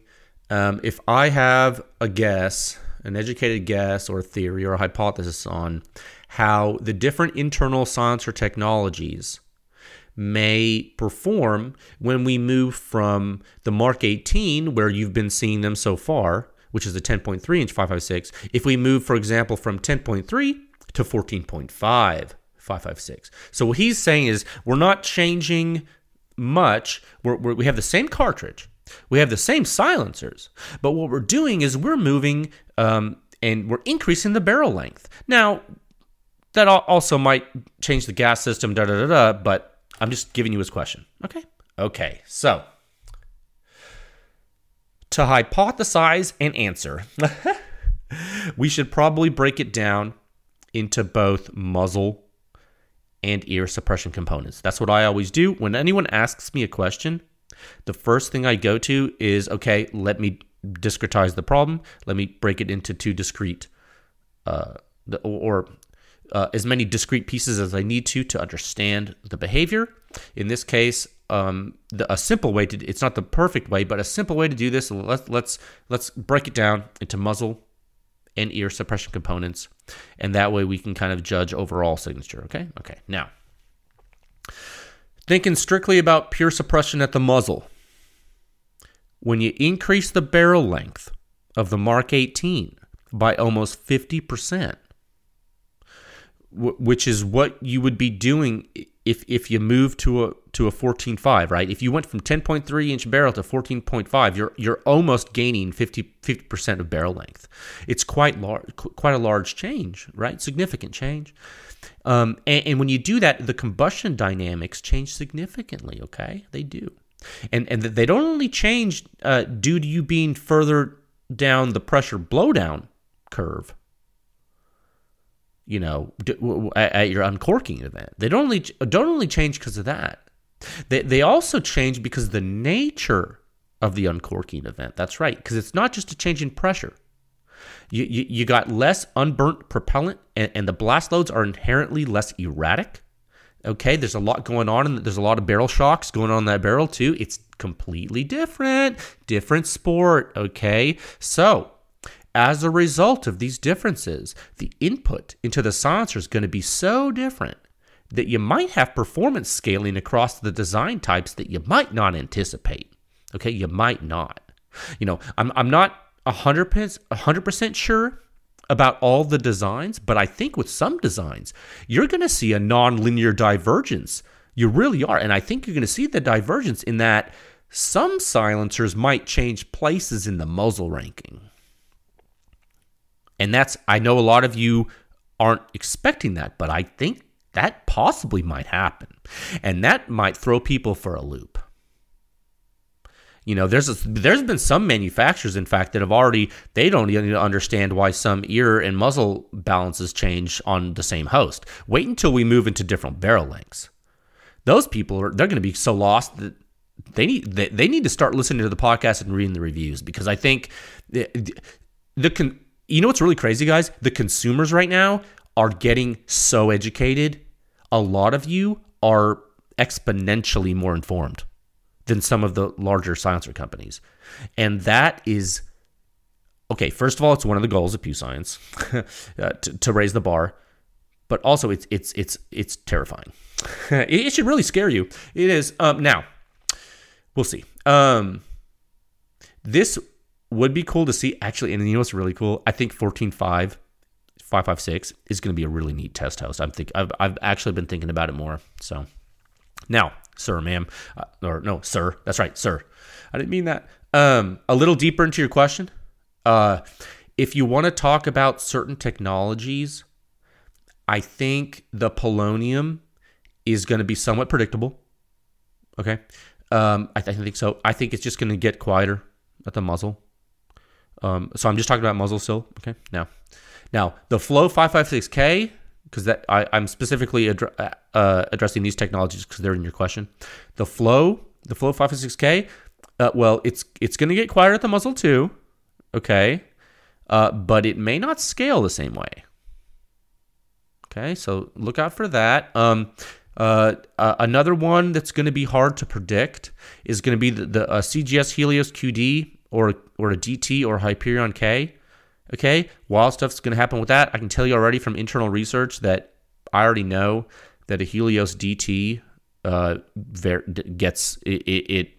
if I have a guess, an educated guess or theory or a hypothesis on how the different internal silencer technologies may perform when we move from the Mark 18, where you've been seeing them so far, which is the 10.3-inch 5.56, if we move, for example, from 10.3 to 14.5 5.56. So what he's saying is we're not changing much. We have the same cartridge. We have the same silencers. But what we're doing is we're moving and we're increasing the barrel length. Now, that also might change the gas system, but I'm just giving you his question. Okay, so to hypothesize and answer, we should probably break it down into both muzzle and ear suppression components. That's what I always do. When anyone asks me a question, the first thing I go to is, okay, let me discretize the problem. Let me break it into two discrete as many discrete pieces as I need to understand the behavior. In this case, a simple way to, it's not the perfect way, but a simple way to do this, let's break it down into muzzle and ear suppression components, and that way we can kind of judge overall signature, okay? Now, thinking strictly about pure suppression at the muzzle, when you increase the barrel length of the Mark 18 by almost 50%, which is what you would be doing if you move to a 14.5, right? If you went from 10.3-inch barrel to 14.5, you're almost gaining 50% of barrel length. It's quite a large change, right? Significant change. And when you do that, the combustion dynamics change significantly, okay? They do. And they don't only change due to you being further down the pressure blowdown curve, at your uncorking event. They don't only change because of that. They also change because of the nature of the uncorking event. That's right, because it's not just a change in pressure. You got less unburnt propellant, and the blast loads are inherently less erratic. Okay, there's a lot going on, and there's a lot of barrel shocks going on in that barrel too. It's completely different sport. Okay, so as a result of these differences, the input into the silencer is going to be so different that you might have performance scaling across the design types that you might not anticipate. Okay, you might not. I'm not 100% sure about all the designs, but I think with some designs, you're going to see a nonlinear divergence. You really are, and I think you're going to see the divergence in that some silencers might change places in the muzzle ranking. And I know a lot of you aren't expecting that, but I think that possibly might happen. And that might throw people for a loop. there's been some manufacturers, in fact, that they don't even understand why some ear and muzzle balances change on the same host. Wait until we move into different barrel lengths. Those people they're going to be so lost that they need to start listening to the podcast and reading the reviews, because I think what's really crazy, guys? The consumers right now are getting so educated. A lot of you are exponentially more informed than some of the larger silencer companies. And that is, okay, first of all, it's one of the goals of Pew Science to raise the bar, but also it's terrifying. It should really scare you. It is. Now, we'll see. This would be cool to see, actually, and what's really cool? I think 14.5.556 is going to be a really neat test host. I've actually been thinking about it more. So now, sir, ma'am, or no, sir. That's right, sir. I didn't mean that. A little deeper into your question. If you want to talk about certain technologies, I think the polonium is going to be somewhat predictable. Okay. I think so. I think it's just going to get quieter at the muzzle. So I'm just talking about muzzle still. Okay. Now the Flow 556K, because I'm specifically addressing these technologies because they're in your question. The Flow 556K, well, it's going to get quieter at the muzzle too. Okay. But it may not scale the same way. Okay. So look out for that. Another one that's going to be hard to predict is going to be the CGS Helios QD or a DT or Hyperion K. Okay, wild stuff's going to happen with that. I can tell you already from internal research that I already know that a Helios DT gets it.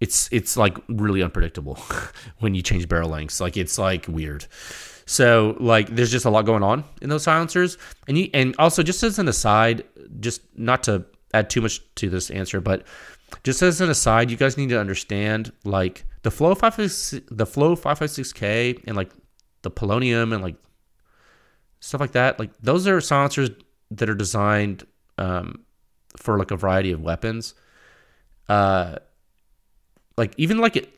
It's like really unpredictable when you change barrel lengths. Like it's like weird. So like there's just a lot going on in those silencers. And also just as an aside, just not to add too much to this answer, but just as an aside, you guys need to understand like the Flow 556K and like the polonium and like stuff like that. Like those are silencers that are designed for like a variety of weapons. Like even like it.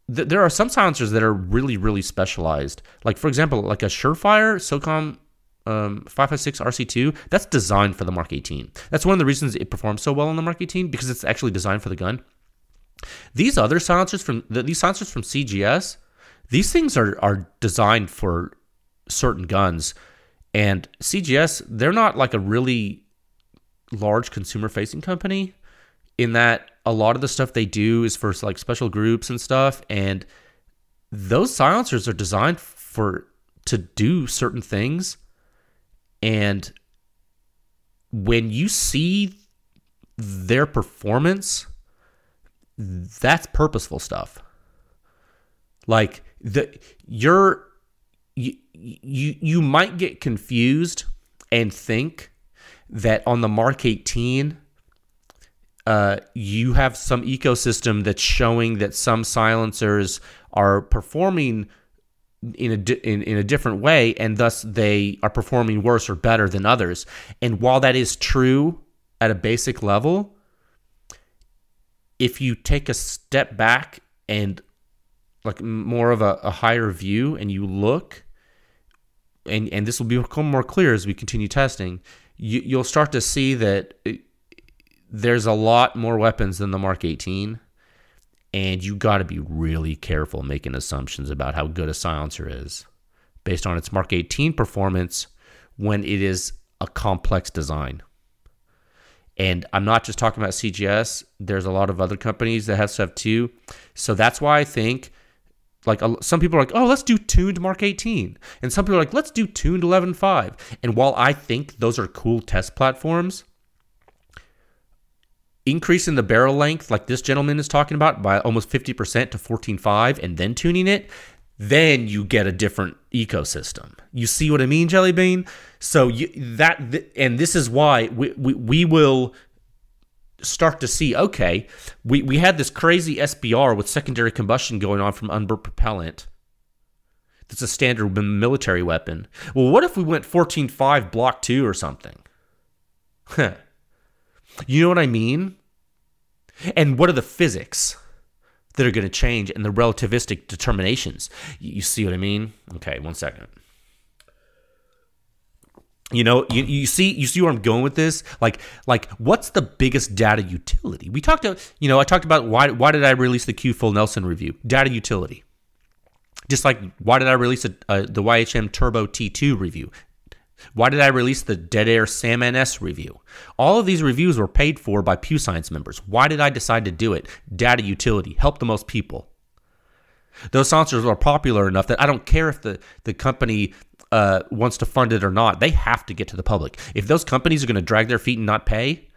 There are some silencers that are really, really specialized. Like, for example, like a Surefire SOCOM 556 RC2, that's designed for the Mark 18. That's one of the reasons it performs so well on the Mark 18, because it's actually designed for the gun. These other silencers from CGS, these things are designed for certain guns. And CGS, they're not like a really large consumer-facing company in that a lot of the stuff they do is for like special groups and stuff, and those silencers are designed to do certain things. And when you see their performance, that's purposeful stuff. Like you might get confused and think that on the Mark 18 you have some ecosystem that's showing that some silencers are performing in a different way, and thus they are performing worse or better than others. And while that is true at a basic level, if you take a step back and like more of a higher view, and you look, and this will become more clear as we continue testing, you'll start to see that there's a lot more weapons than the Mark 18, and you got to be really careful making assumptions about how good a silencer is based on its Mark 18 performance when it is a complex design. And I'm not just talking about CGS. There's a lot of other companies that have stuff too. So that's why I think like some people are like, oh, let's do tuned Mark 18. And some people are like, let's do tuned 11.5. And while I think those are cool test platforms, increasing the barrel length like this gentleman is talking about by almost 50% to 14.5 and then tuning it, then you get a different ecosystem. You see what I mean, Jelly Bean? So and this is why we will start to see, okay, we had this crazy SBR with secondary combustion going on from unburnt propellant. That's a standard military weapon. Well, what if we went 14.5 Block 2 or something? You know what I mean? And what are the physics that are going to change and the relativistic determinations. You see what I mean? Okay, one second. You see where I'm going with this? Like what's the biggest data utility? I talked about why did I release the Q Full Nelson review? Data utility. Just like why did I release the YHM Turbo T2 review? Why did I release the Dead Air Sam NS review? All of these reviews were paid for by Pew Science members. Why did I decide to do it? Data utility. Help the most people. Those silencers are popular enough that I don't care if the company wants to fund it or not. They have to get to the public. If those companies are going to drag their feet and not pay,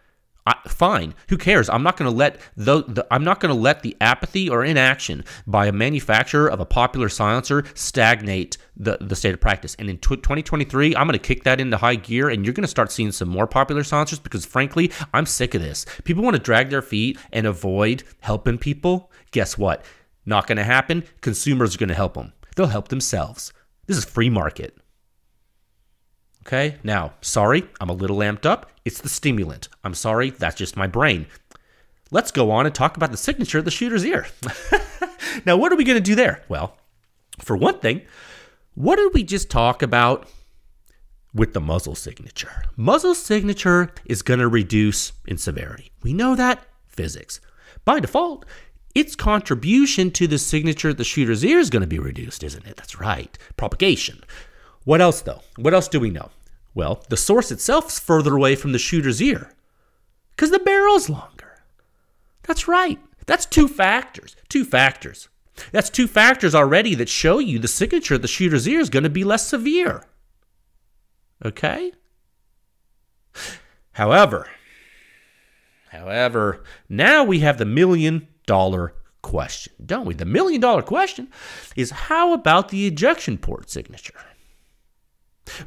fine. Who cares? I'm not going to let the apathy or inaction by a manufacturer of a popular silencer stagnate the state of practice. And in 2023, I'm going to kick that into high gear, and you're going to start seeing some more popular silencers because, frankly, I'm sick of this. People want to drag their feet and avoid helping people. Guess what? Not going to happen. Consumers are going to help them. They'll help themselves. This is free market. Okay, now, sorry, I'm a little amped up. It's the stimulant. I'm sorry, that's just my brain. Let's go on and talk about the signature of the shooter's ear. Now, what are we going to do there? Well, for one thing, what did we just talk about with the muzzle signature? Muzzle signature is going to reduce in severity. We know that. Physics. By default, its contribution to the signature of the shooter's ear is going to be reduced, isn't it? That's right. Propagation. What else, though? What else do we know? Well, the source itself is further away from the shooter's ear because the barrel's longer. That's right. That's two factors. That's two factors already that show you the signature of the shooter's ear is going to be less severe. Okay? However, now we have the $1 million question, don't we? The $1 million question is, how about the ejection port signature?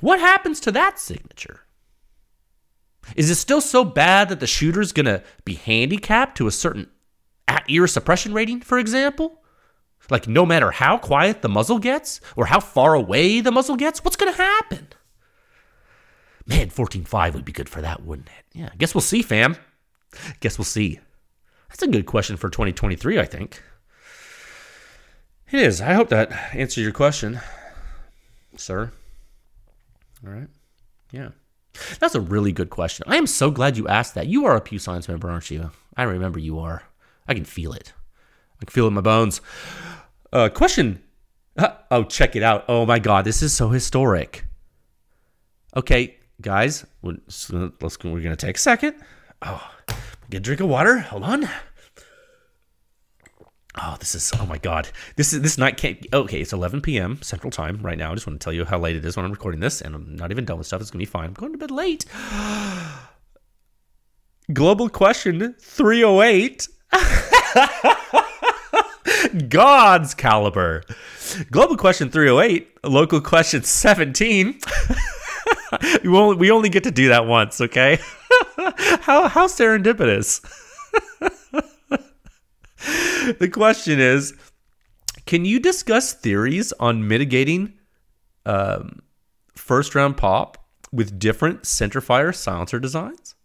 What happens to that signature? Is it still so bad that the shooter's going to be handicapped to a certain at-ear suppression rating, for example? Like no matter how quiet the muzzle gets or how far away the muzzle gets, what's going to happen? Man, 14.5 would be good for that, wouldn't it? Yeah, guess we'll see, fam. Guess we'll see. That's a good question for 2023, I think. It is. I hope that answers your question, sir. All right. Yeah. That's a really good question. I am so glad you asked that. You are a Pew Science member, aren't you? I remember you are. I can feel it. I can feel it in my bones. Question. Oh, check it out. Oh, my God. This is so historic. Okay, guys. We're going to take a second. Oh, get a drink of water. Hold on. Oh, oh my God. This night can't, okay, it's 11 p.m. Central Time right now. I just want to tell you how late it is when I'm recording this, and I'm not even done with stuff. It's going to be fine. I'm going to bed late. Global question 308. God's caliber. Global question 308. Local question 17. We only get to do that once, okay? How serendipitous. The question is, can you discuss theories on mitigating first round pop with different centerfire silencer designs?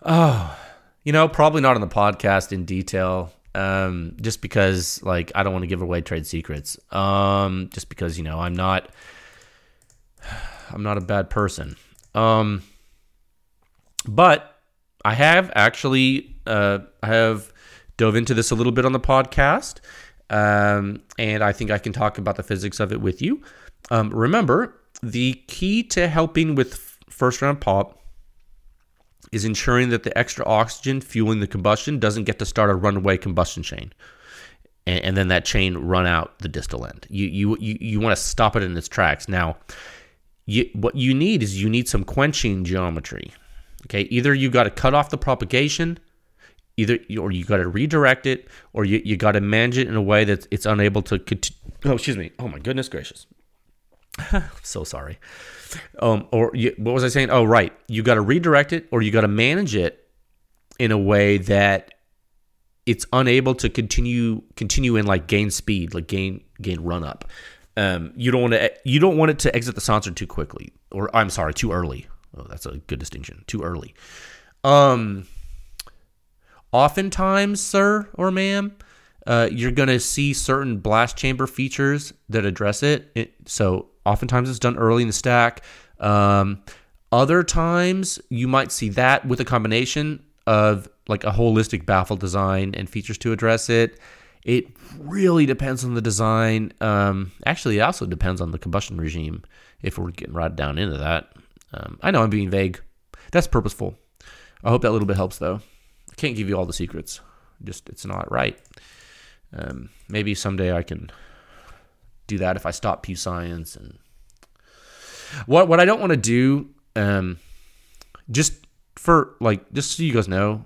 Oh, probably not on the podcast in detail. Just because, I don't want to give away trade secrets. Just because, I'm not a bad person. But I have actually, I have dove into this a little bit on the podcast, and I think I can talk about the physics of it with you. Remember, the key to helping with first round pop is ensuring that the extra oxygen fueling the combustion doesn't get to start a runaway combustion chain, and then that chain run out the distal end. You want to stop it in its tracks. Now, what you need some quenching geometry. Okay, either you got to cut off the propagation, or you got to redirect it, or you got to manage it in a way that it's unable to continue. Oh, excuse me. Oh my goodness gracious. I'm so sorry. What was I saying? Oh, right. You got to redirect it, or you got to manage it in a way that it's unable to continue in gain speed, gain run up. You don't want it to exit the silencer too quickly, or I'm sorry, too early. Oh, that's a good distinction. Too early. Oftentimes, sir or ma'am, you're going to see certain blast chamber features that address it. So oftentimes it's done early in the stack. Other times you might see that with a combination of like a holistic baffle design and features to address it. It really depends on the design. Actually, it also depends on the combustion regime, if we're getting right down into that. I know I'm being vague. That's purposeful. I hope that little bit helps, though. I can't give you all the secrets. Just, it's not right. Maybe someday I can do that if I stop Pew Science. And what I don't want to do, just so you guys know,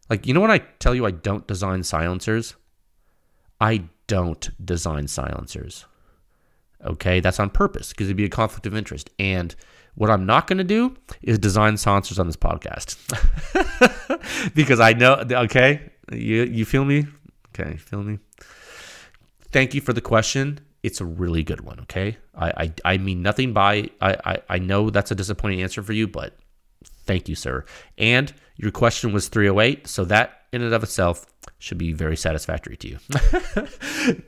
like, you know when I tell you I don't design silencers? I don't design silencers. Okay, that's on purpose because it'd be a conflict of interest. And what I'm not going to do is design silencers on this podcast. Because I know, okay, you feel me? Okay, feel me? Thank you for the question. It's a really good one, okay? I mean nothing by, I know that's a disappointing answer for you, but thank you, sir. And your question was 308, so that in and of itself should be very satisfactory to you.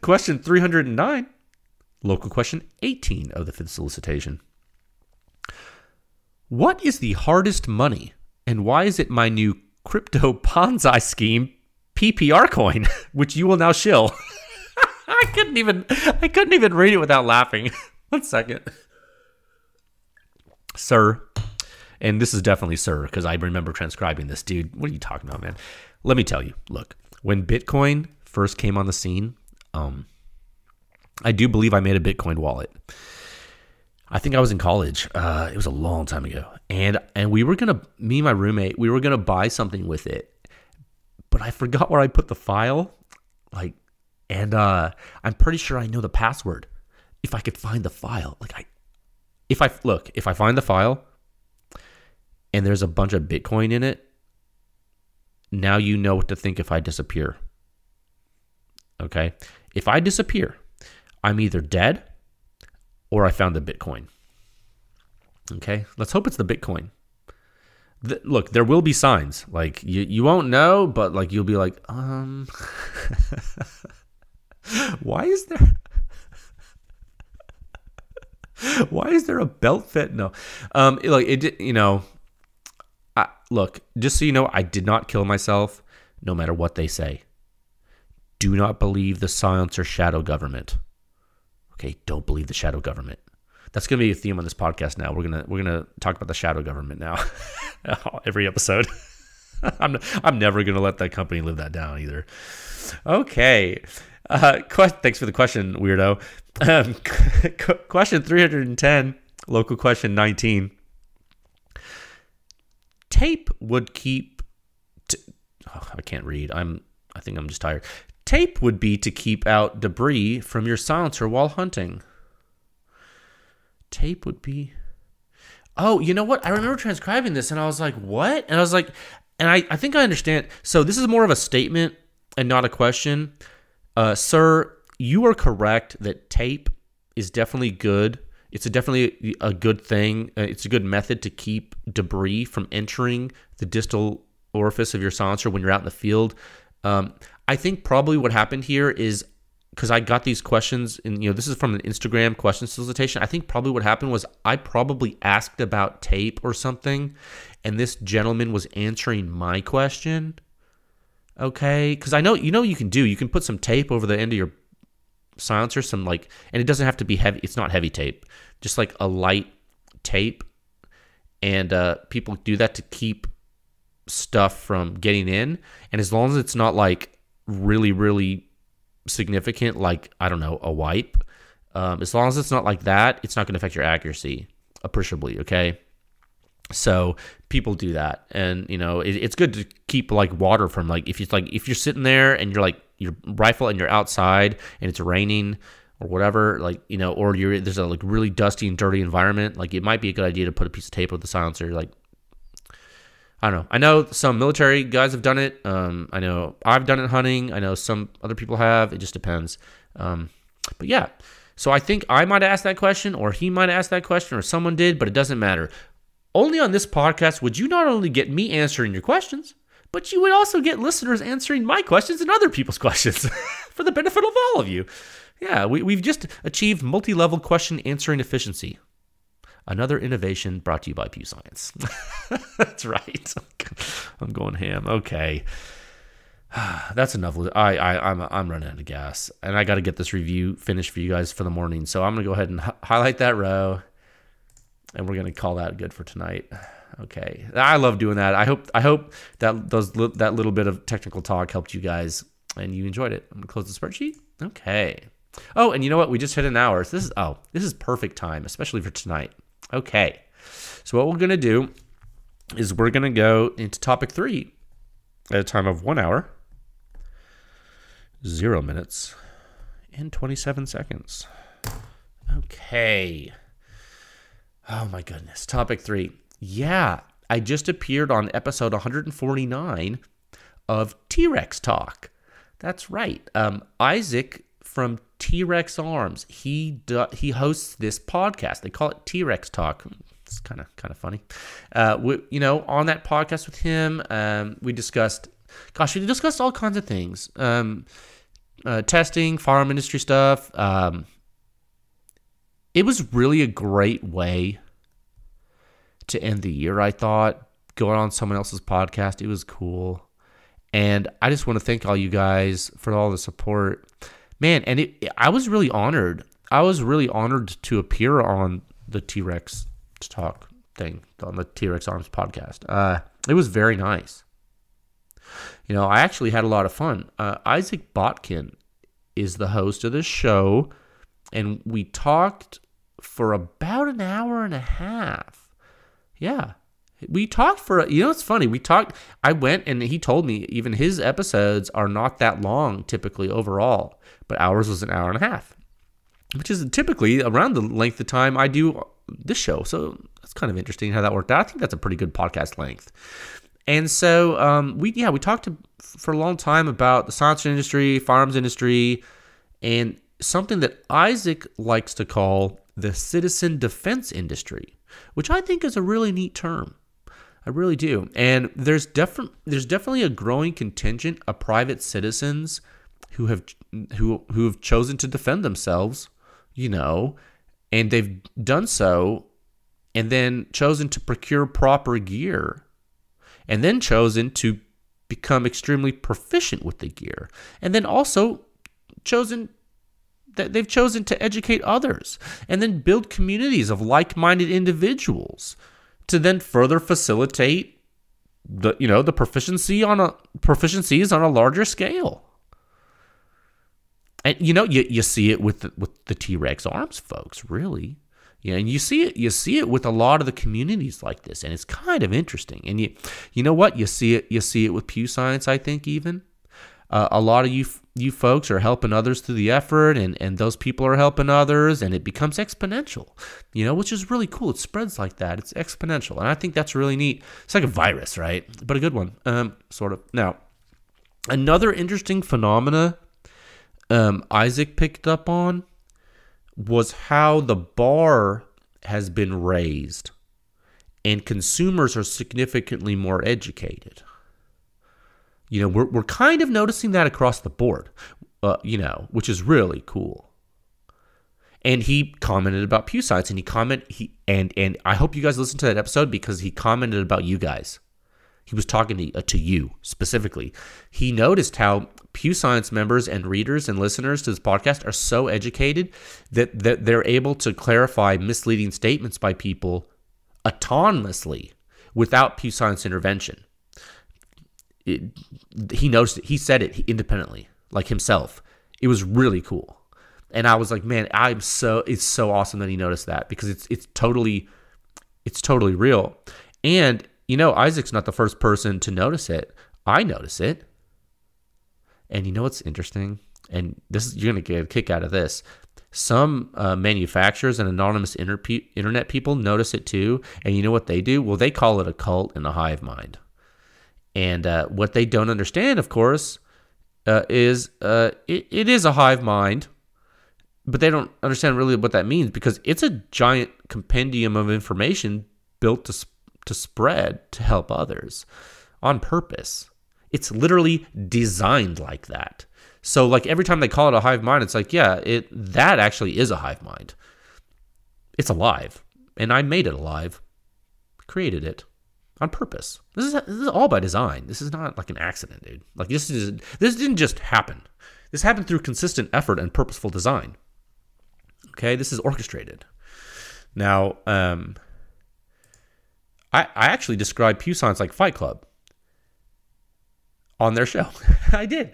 Question 309, local question 18 of the 5th solicitation. What is the hardest money, and why is it my new crypto Ponzi scheme PPR coin, which you will now shill? I couldn't even read it without laughing. 1 second. Sir, and this is definitely sir, because I remember transcribing this. Dude, what are you talking about, man? Let me tell you. Look, when Bitcoin first came on the scene, I do believe I made a Bitcoin wallet. I think I was in college. It was a long time ago. And we were going to, me and my roommate, we were going to buy something with it. But I forgot where I put the file. I'm pretty sure I know the password. If I could find the file. If I find the file and there's a bunch of Bitcoin in it, now you know what to think if I disappear. Okay? If I disappear, I'm either dead or I found the Bitcoin. Okay? Let's hope it's the Bitcoin. Look, there will be signs. Like, you won't know, but like you'll be like, why is there a belt fit? No. Look, just so you know, I did not kill myself no matter what they say. Do not believe the silencer shadow government. Okay, don't believe the shadow government. That's going to be a theme on this podcast now. We're gonna talk about the shadow government now. Every episode. I'm never going to let that company live that down either. Okay. Thanks for the question, weirdo. Question 310, local question 19. Tape would keep... I can't read. I think I'm just tired. Tape would be to keep out debris from your silencer while hunting. Tape would be... Oh, you know what? I remember transcribing this, and I was like, what? And I was like... And I think I understand. So this is more of a statement and not a question. Sir, you are correct that tape is definitely good. It's definitely a good thing. It's a good method to keep debris from entering the distal orifice of your silencer when you're out in the field. I think probably what happened here is, because I got these questions, and this is from an Instagram question solicitation. I think probably what happened was I probably asked about tape or something, and this gentleman was answering my question. Okay, because I know you can put some tape over the end of your silencer, and it doesn't have to be heavy. It's not heavy tape, just like a light tape, and people do that to keep stuff from getting in. And as long as it's not like really, really significant, like, I don't know, a wipe, as long as it's not like that, it's not going to affect your accuracy appreciably. Okay. So people do that, and it's good to keep like water from, like, if you're sitting there and you're like your rifle and you're outside and it's raining or whatever, like, or there's a like really dusty and dirty environment, like it might be a good idea to put a piece of tape with the silencer. Like, I don't know. I know some military guys have done it. I know I've done it hunting. I know some other people have. It just depends. But yeah, so I think I might have asked that question, or he might have asked that question, or someone did, but it doesn't matter. Only on this podcast would you not only get me answering your questions, but you would also get listeners answering my questions and other people's questions for the benefit of all of you. Yeah, we've just achieved multi-level question answering efficiency. Another innovation brought to you by Pew Science. That's right. I'm going ham. Okay. That's enough. I'm running out of gas, and I got to get this review finished for you guys for the morning. So I'm going to go ahead and highlight that row, and we're going to call that good for tonight. Okay. I love doing that. I hope that that little bit of technical talk helped you guys, and you enjoyed it. I'm going to close the spreadsheet. Okay. Oh, and you know what? We just hit an hour. So this is perfect time, especially for tonight. Okay. So what we're going to do is we're going to go into topic 3 at a time of 1 hour, 0 minutes, and 27 seconds. Okay. Oh my goodness. Topic 3. Yeah, I just appeared on episode 149 of T.REX Talk. That's right. Isaac from T.REX Arms, he hosts this podcast. They call it T.REX Talk. It's kind of funny. On that podcast with him, we discussed all kinds of things. Testing, farm industry stuff. It was really a great way to end the year, I thought, going on someone else's podcast. It was cool. And I just want to thank all you guys for all the support. Man, and I was really honored. I was really honored to appear on the T.REX Talk thing, on the T.REX Arms podcast. It was very nice. I actually had a lot of fun. Isaac Botkin is the host of this show, and we talked for about an hour and a half. Yeah. We talked for, it's funny. I went and he told me even his episodes are not that long typically overall, but ours was an hour and a half, which is typically around the length of time I do this show. So that's kind of interesting how that worked out. I think that's a pretty good podcast length. And so we talked for a long time about the science industry, farms industry, and something that Isaac likes to call the citizen defense industry, which I think is a really neat term. I really do. And there's definitely a growing contingent of private citizens who have chosen to defend themselves, and they've done so and then chosen to procure proper gear and then chosen to become extremely proficient with the gear, and then also they've chosen to educate others and then build communities of like-minded individuals to then further facilitate the proficiencies on a larger scale. And you see it with the T.REX Arms folks, really. And you see it with a lot of the communities like this, and it's kind of interesting. And you know what? You see it with Pew Science, I think, even. A lot of you folks are helping others through the effort, and those people are helping others, and it becomes exponential, which is really cool. It spreads like that. It's exponential, and I think that's really neat. It's like a virus, right? But a good one, sort of. Now, another interesting phenomena Isaac picked up on was how the bar has been raised, and consumers are significantly more educated. We're kind of noticing that across the board, which is really cool. And he commented about Pew Science, and I hope you guys listen to that episode because he commented about you guys. He was talking to you specifically. He noticed how Pew Science members and readers and listeners to this podcast are so educated that they're able to clarify misleading statements by people autonomously without Pew Science intervention. He noticed it. He said it independently, like himself. It was really cool. And I was like, man, it's so awesome that he noticed that, because it's totally real. And Isaac's not the first person to notice it. I notice it. And you know what's interesting? And you're going to get a kick out of this. Some manufacturers and anonymous internet people notice it too. And you know what they do? Well, they call it a cult and a hive mind. And what they don't understand, of course, is it is a hive mind, but they don't understand really what that means, because it's a giant compendium of information built to spread to help others on purpose. It's literally designed like that. So like every time they call it a hive mind, it's like, yeah, that actually is a hive mind. It's alive. And I made it alive. Created it on purpose. This is all by design. This is not like an accident, dude. Like this didn't just happen. This happened through consistent effort and purposeful design. Okay, this is orchestrated. Now, I actually described Pew Science like Fight Club on their show. I did.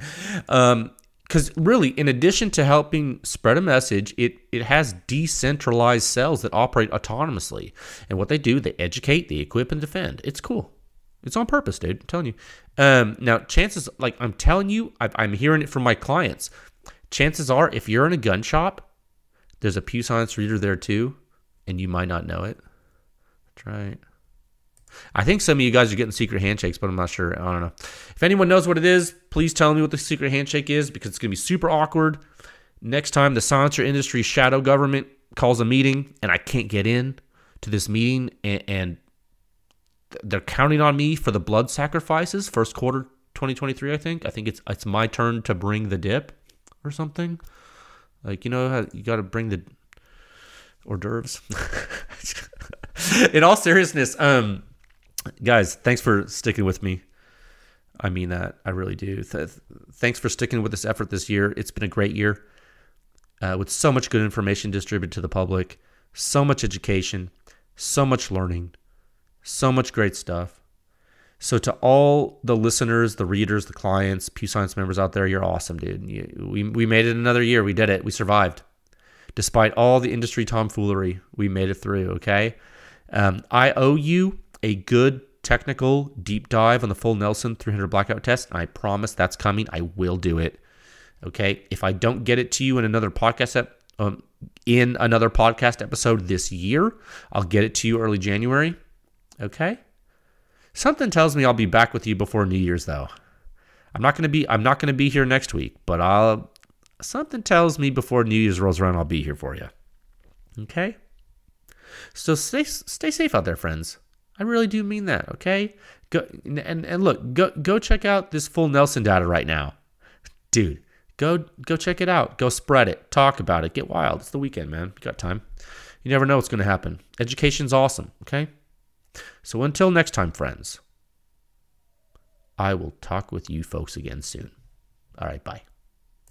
Because really, in addition to helping spread a message, it has decentralized cells that operate autonomously. And what they do, they educate, they equip, and defend. It's cool. It's on purpose, dude. I'm telling you. Now, chances, like I'm telling you, I'm hearing it from my clients. Chances are, if you're in a gun shop, there's a Pew Science reader there too, and you might not know it. That's right. I think some of you guys are getting secret handshakes, but I'm not sure. I don't know. If anyone knows what it is, please tell me what the secret handshake is, because it's going to be super awkward. Next time the silencer industry shadow government calls a meeting and I can't get in to this meeting, and they're counting on me for the blood sacrifices, first quarter 2023, I think it's my turn to bring the dip or something. Like, you know how you got to bring the hors d'oeuvres. In all seriousness, guys, thanks for sticking with me. I mean that. I really do. Thanks for sticking with this effort this year. It's been a great year with so much good information distributed to the public, so much education, so much learning, so much great stuff. So to all the listeners, the readers, the clients, Pew Science members out there, you're awesome, dude. We made it another year. We did it. We survived. Despite all the industry tomfoolery, we made it through, okay? I owe you a good technical deep dive on the full Nelson 300 blackout test. I promise that's coming. I will do it. Okay. If I don't get it to you in another podcast episode this year, I'll get it to you early January. Okay. Something tells me I'll be back with you before New Year's, though. I'm not going to be here next week, but something tells me before New Year's rolls around, I'll be here for you. Okay. So stay safe out there, friends. I really do mean that, okay? Go and look, go check out this full Nelson data right now. Dude, go check it out. Go spread it. Talk about it. Get wild. It's the weekend, man. You got time. You never know what's going to happen. Education's awesome, okay? So until next time, friends, I will talk with you folks again soon. All right, bye.